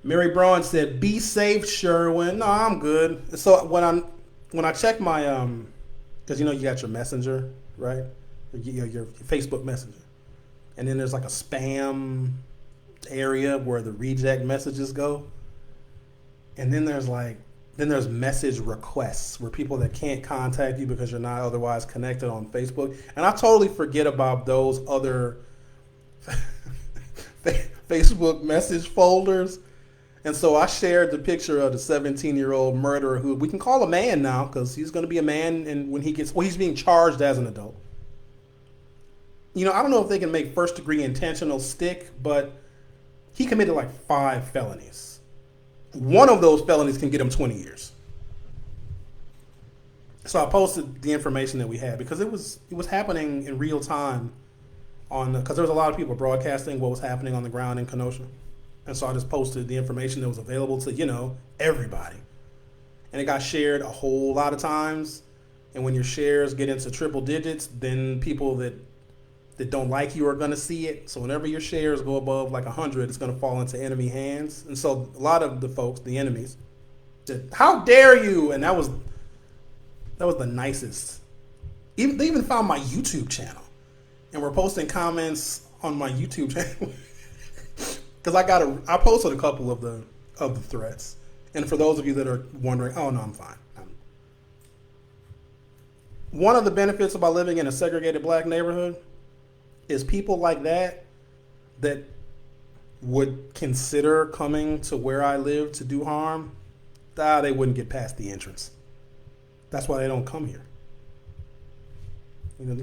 Mary Braun said, "Be safe, Sherwin." No, I'm good. So when I check my because you got your messenger, right? Your Facebook Messenger, and then there's like a spam area where the reject messages go, and then there's message requests where people that can't contact you because you're not otherwise connected on Facebook, and I totally forget about those other Facebook message folders. And so I shared the picture of the 17-year-old murderer, who we can call a man now because he's going to be a man, and when he's being charged as an adult. I don't know if they can make first-degree intentional stick, but he committed like 5 felonies. One of those felonies can get him 20 years. So I posted the information that we had because it was happening in real time because there was a lot of people broadcasting what was happening on the ground in Kenosha. And so I just posted the information that was available to, everybody. And it got shared a whole lot of times. And when your shares get into triple digits, then people that don't like you are going to see it. So whenever your shares go above like 100, it's going to fall into enemy hands. And so a lot of the folks, the enemies, said, "How dare you?" And that was the nicest. They even found my YouTube channel and were posting comments on my YouTube channel. Because I posted a couple of the threats. And for those of you that are wondering, oh no, I'm fine. One of the benefits about living in a segregated black neighborhood is people like that would consider coming to where I live to do harm. They wouldn't get past the entrance. That's why they don't come here.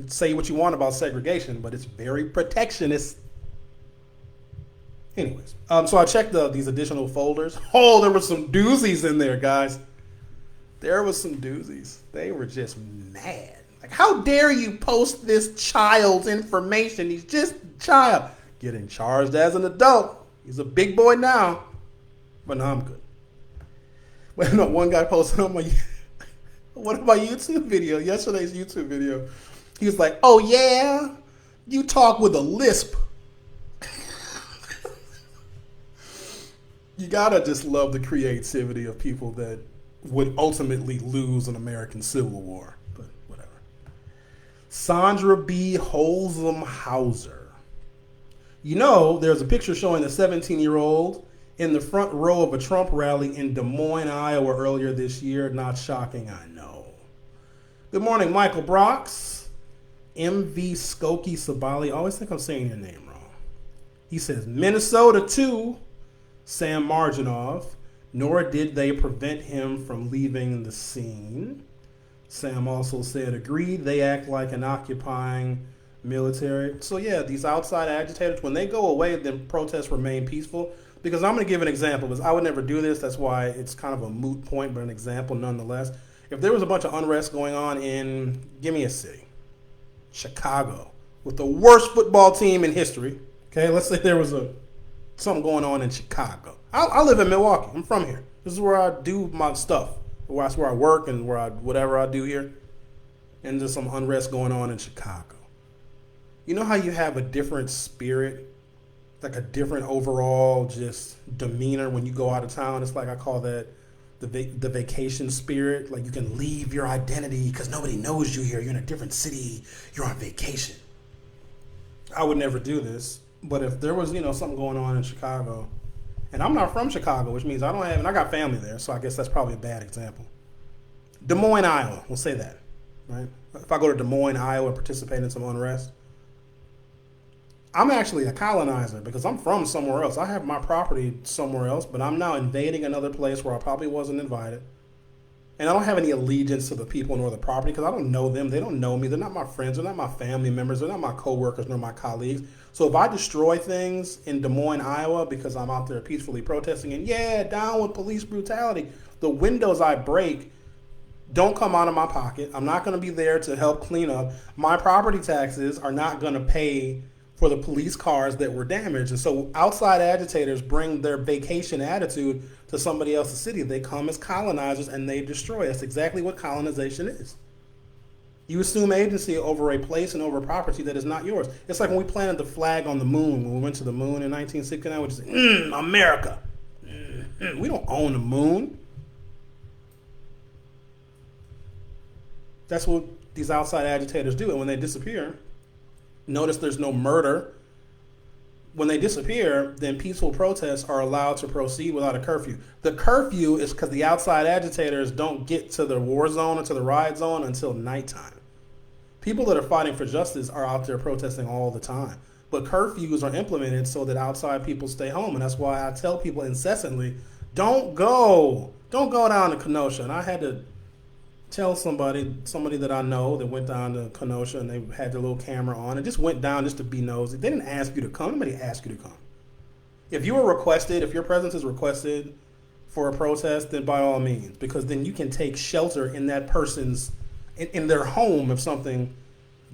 Say what you want about segregation, but it's very protectionist. Anyways, so I checked these additional folders. Oh, there were some doozies in there, guys. There was some doozies. They were just mad. Like, how dare you post this child's information? He's just a child. Getting charged as an adult. He's a big boy now. But no, I'm good. But no, one guy posted on one of my YouTube video, yesterday's YouTube video. He was like, "Oh yeah, you talk with a lisp." You gotta just love the creativity of people that would ultimately lose an American Civil War, but whatever. Sandra B. Holzem Hauser. There's a picture showing a 17-year-old in the front row of a Trump rally in Des Moines, Iowa earlier this year. Not shocking, I know. Good morning, Michael Brox. M.V. Skokie Sabali. I always think I'm saying your name wrong. He says, Minnesota 2. Sam Marginov, nor did they prevent him from leaving the scene. Sam also said, agreed, they act like an occupying military. So yeah, these outside agitators, when they go away, then protests remain peaceful. Because I'm going to give an example, because I would never do this. That's why it's kind of a moot point, but an example nonetheless. If there was a bunch of unrest going on in, give me a city, Chicago, with the worst football team in history. Okay, let's say there was something going on in Chicago. I live in Milwaukee. I'm from here. This is where I do my stuff. That's where I work and whatever I do here. And there's some unrest going on in Chicago. You know how you have a different spirit, like a different overall just demeanor when you go out of town? It's like I call that the vacation spirit. Like you can leave your identity because nobody knows you here. You're in a different city. You're on vacation. I would never do this. But if there was, something going on in Chicago, and I'm not from Chicago, which means I don't have, and I got family there, so I guess that's probably a bad example. Des Moines, Iowa, we'll say that, right? If I go to Des Moines, Iowa, and participate in some unrest, I'm actually a colonizer because I'm from somewhere else. I have my property somewhere else, but I'm now invading another place where I probably wasn't invited. And I don't have any allegiance to the people nor the property because I don't know them. They don't know me. They're not my friends. They're not my family members. They're not my coworkers nor my colleagues. So if I destroy things in Des Moines, Iowa, because I'm out there peacefully protesting and down with police brutality, the windows I break don't come out of my pocket. I'm not going to be there to help clean up. My property taxes are not going to pay for the police cars that were damaged. And so outside agitators bring their vacation attitude to somebody else's city. They come as colonizers and they destroy. That's exactly what colonization is. You assume agency over a place and over property that is not yours. It's like when we planted the flag on the moon, when we went to the moon in 1969, which is America. We don't own the moon. That's what these outside agitators do. And when they disappear, notice there's no murder. When they disappear, then peaceful protests are allowed to proceed without a curfew. The curfew is because the outside agitators don't get to the war zone or to the riot zone until nighttime. People that are fighting for justice are out there protesting all the time. But curfews are implemented so that outside people stay home. And that's why I tell people incessantly, don't go down to Kenosha. And I had to tell somebody that I know that went down to Kenosha and they had their little camera on and just went down just to be nosy. They didn't ask you to come. Nobody asked you to come. If you were requested, if your presence is requested for a protest, then by all means, because then you can take shelter in that person's, in their home if something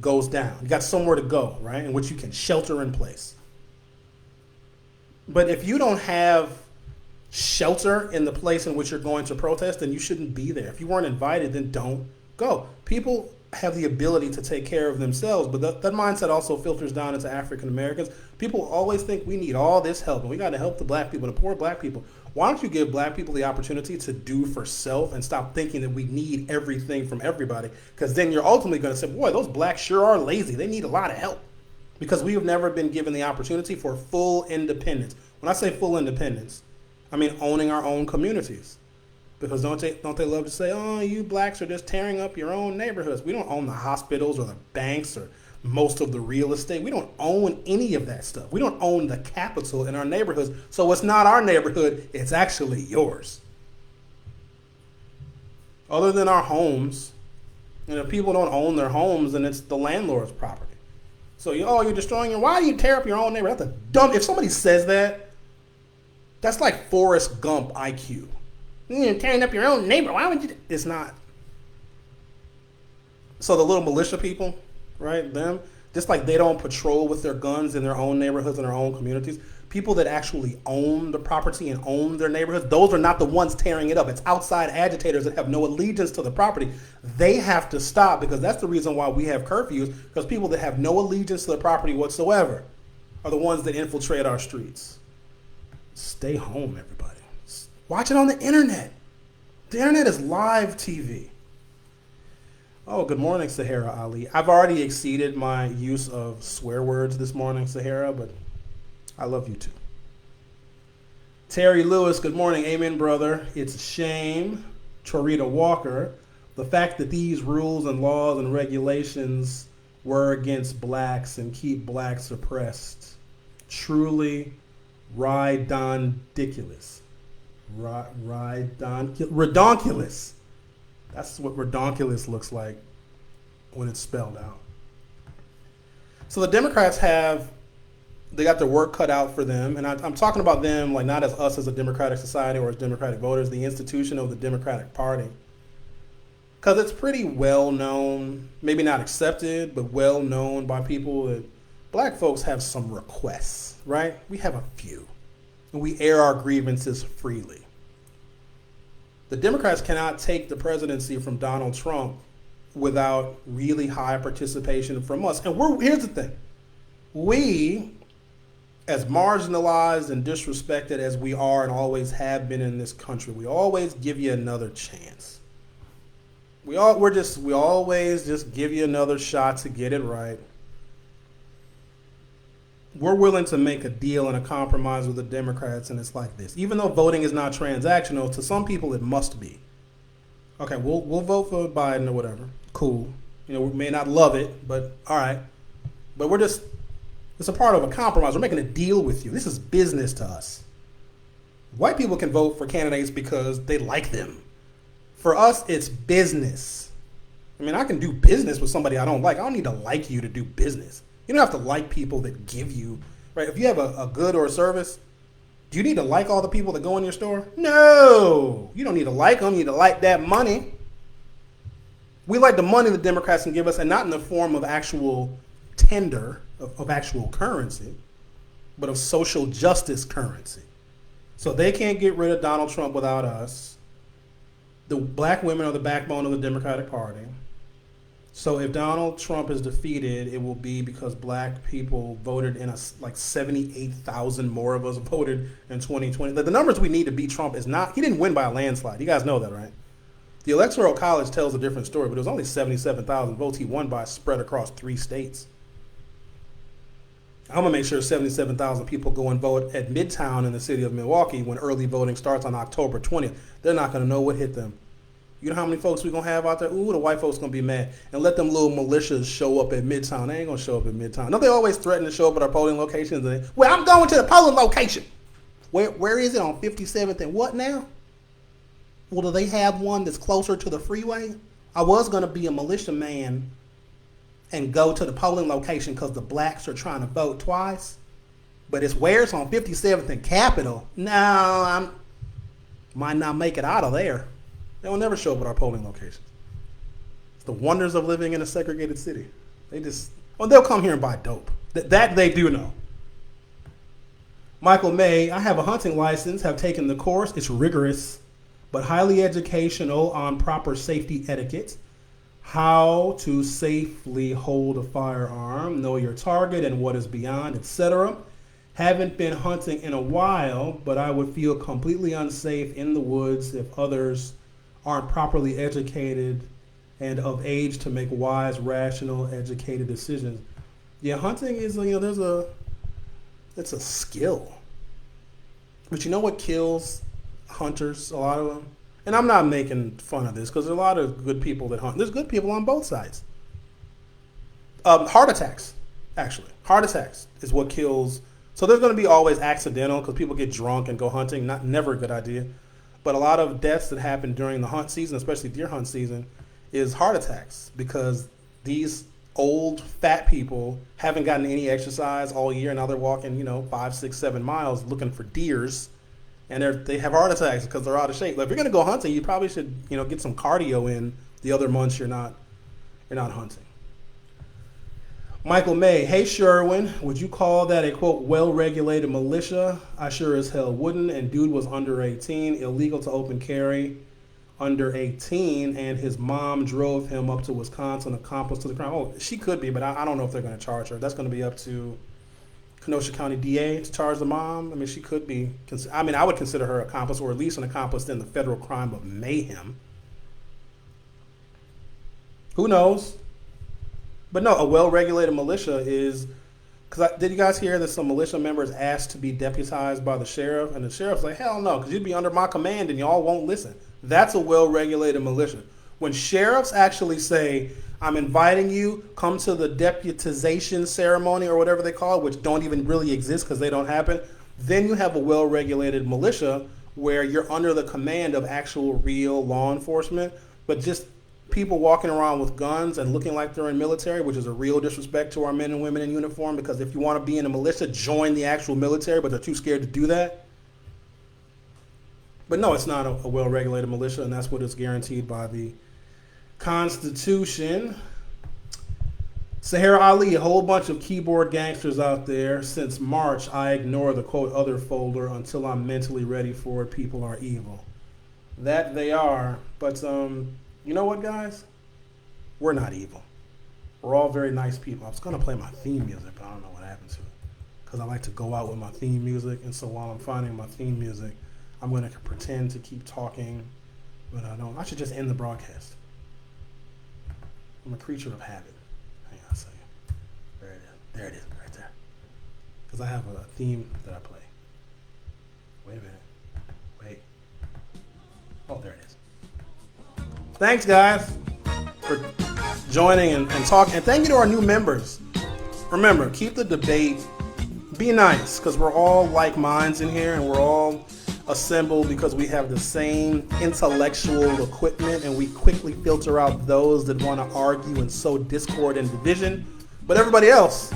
goes down. You got somewhere to go, right, in which you can shelter in place. But if you don't have shelter in the place in which you're going to protest, then you shouldn't be there. If you weren't invited, then don't go. People have the ability to take care of themselves, but that mindset also filters down into African Americans. People always think we need all this help and we got to help the black people, the poor black people. Why don't you give black people the opportunity to do for self and stop thinking that we need everything from everybody? Because then you're ultimately going to say, boy, those blacks sure are lazy. They need a lot of help because we have never been given the opportunity for full independence. When I say full independence, I mean owning our own communities. Because don't they love to say, oh, you blacks are just tearing up your own neighborhoods. We don't own the hospitals or the banks or most of the real estate. We don't own any of that stuff. We don't own the capital in our neighborhoods. So it's not our neighborhood. It's actually yours. Other than our homes, if people don't own their homes, then it's the landlord's property. So you're destroying your. Why do you tear up your own neighborhood? That's a dumb. If somebody says that, that's like Forrest Gump IQ. You're tearing up your own neighbor. Why would you? It's not. So the little militia people, right? Them, just like they don't patrol with their guns in their own neighborhoods and their own communities. People that actually own the property and own their neighborhoods, those are not the ones tearing it up. It's outside agitators that have no allegiance to the property. They have to stop because that's the reason why we have curfews, because people that have no allegiance to the property whatsoever are the ones that infiltrate our streets. Stay home, everybody. Watch it on the internet. The internet is live TV. Oh, good morning, Sahara Ali. I've already exceeded my use of swear words this morning, Sahara, but I love you too. Terry Lewis, good morning. Amen, brother. It's a shame, Torita Walker, the fact that these rules and laws and regulations were against blacks and keep blacks oppressed. Truly Ridonculous. Redonkulous. That's what redonkulous looks like when it's spelled out. So the Democrats they got their work cut out for them. And I'm talking about them like not as us as a democratic society or as democratic voters, the institution of the Democratic Party. Because it's pretty well known, maybe not accepted, but well known by people that black folks have some requests, right? We have a few. And we air our grievances freely. The Democrats cannot take the presidency from Donald Trump without really high participation from us. And here's the thing. We, as marginalized and disrespected as we are and always have been in this country, we always give you another chance. We always just give you another shot to get it right. We're willing to make a deal and a compromise with the Democrats, and it's like this. Even though voting is not transactional, to some people it must be. Okay, we'll vote for Biden or whatever. Cool. We may not love it, but all right. But it's a part of a compromise. We're making a deal with you. This is business to us. White people can vote for candidates because they like them. For us, it's business. I mean, I can do business with somebody I don't like. I don't need to like you to do business. You don't have to like people that give you, right? If you have a good or a service, do you need to like all the people that go in your store? No. You don't need to like them. You need to like that money. We like the money the Democrats can give us, and not in the form of actual tender, of actual currency, but of social justice currency. So they can't get rid of Donald Trump without us. The black women are the backbone of the Democratic Party. So if Donald Trump is defeated, it will be because black people voted like 78,000 more of us voted in 2020. The numbers we need to beat Trump he didn't win by a landslide. You guys know that, right? The Electoral College tells a different story, but it was only 77,000 votes he won by spread across 3 states. I'm going to make sure 77,000 people go and vote at Midtown in the city of Milwaukee when early voting starts on October 20th. They're not going to know what hit them. You know how many folks we're going to have out there? Ooh, the white folks going to be mad. And let them little militias show up at Midtown. They ain't going to show up at Midtown. No, they always threaten to show up at our polling locations. Well, I'm going to the polling location. Where is it? On 57th and what now? Well, do they have one that's closer to the freeway? I was going to be a militia man and go to the polling location because the blacks are trying to vote twice. But it's where it's on 57th and Capitol. No, I might not make it out of there. They will never show up at our polling locations. It's the wonders of living in a segregated city. They'll come here and buy dope. That they do know. Michael May, I have a hunting license, have taken the course. It's rigorous, but highly educational on proper safety etiquette. How to safely hold a firearm, know your target and what is beyond, etc. Haven't been hunting in a while, but I would feel completely unsafe in the woods if others aren't properly educated and of age to make wise, rational, educated decisions. Yeah, hunting is, it's a skill. But you know what kills hunters, a lot of them? And I'm not making fun of this because there's a lot of good people that hunt. There's good people on both sides. Heart attacks, actually. Heart attacks is what kills. So there's going to be always accidental because people get drunk and go hunting. Never a good idea. But a lot of deaths that happen during the hunt season, especially deer hunt season, is heart attacks because these old fat people haven't gotten any exercise all year. Now they're walking, 5, 6, 7 miles looking for deers. And they have heart attacks because they're out of shape. Like, if you're going to go hunting, you probably should, get some cardio in the other months you're not hunting. Michael May, hey Sherwin, would you call that a quote well-regulated militia? I sure as hell wouldn't. And dude was under 18, illegal to open carry, under 18, and his mom drove him up to Wisconsin, accomplice to the crime. Oh, she could be, but I don't know if they're going to charge her. That's going to be up to Kenosha County DA to charge the mom. I mean, she could be. I would consider her accomplice, or at least an accomplice in the federal crime of mayhem. Who knows? But no, a well-regulated militia is, did you guys hear that some militia members asked to be deputized by the sheriff? And the sheriff's like, hell no, because you'd be under my command and y'all won't listen. That's a well-regulated militia. When sheriffs actually say, I'm inviting you, come to the deputization ceremony or whatever they call it, which don't even really exist because they don't happen. Then you have a well-regulated militia where you're under the command of actual real law enforcement, but just people walking around with guns and looking like they're in military, which is a real disrespect to our men and women in uniform, because if you want to be in a militia, join the actual military, but they're too scared to do that. But no, it's not a well-regulated militia, and that's what is guaranteed by the Constitution. Sahara Ali, a whole bunch of keyboard gangsters out there. Since March, I ignore the quote other folder until I'm mentally ready for it. People are evil. That they are. But you know what, guys? We're not evil. We're all very nice people. I was going to play my theme music, but I don't know what happened to it. Because I like to go out with my theme music. And so while I'm finding my theme music, I'm going to pretend to keep talking. But I don't. I should just end the broadcast. I'm a creature of habit. Hang on a second. There it is. There it is, right there. Because I have a theme that I play. Wait a minute. Wait. Oh, there it is. Thanks, guys, for joining and talking. And thank you to our new members. Remember, keep the debate. Be nice, because we're all like minds in here, and we're all assembled because we have the same intellectual equipment, and we quickly filter out those that want to argue and sow discord and division. But everybody else,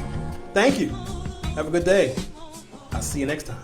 thank you. Have a good day. I'll see you next time.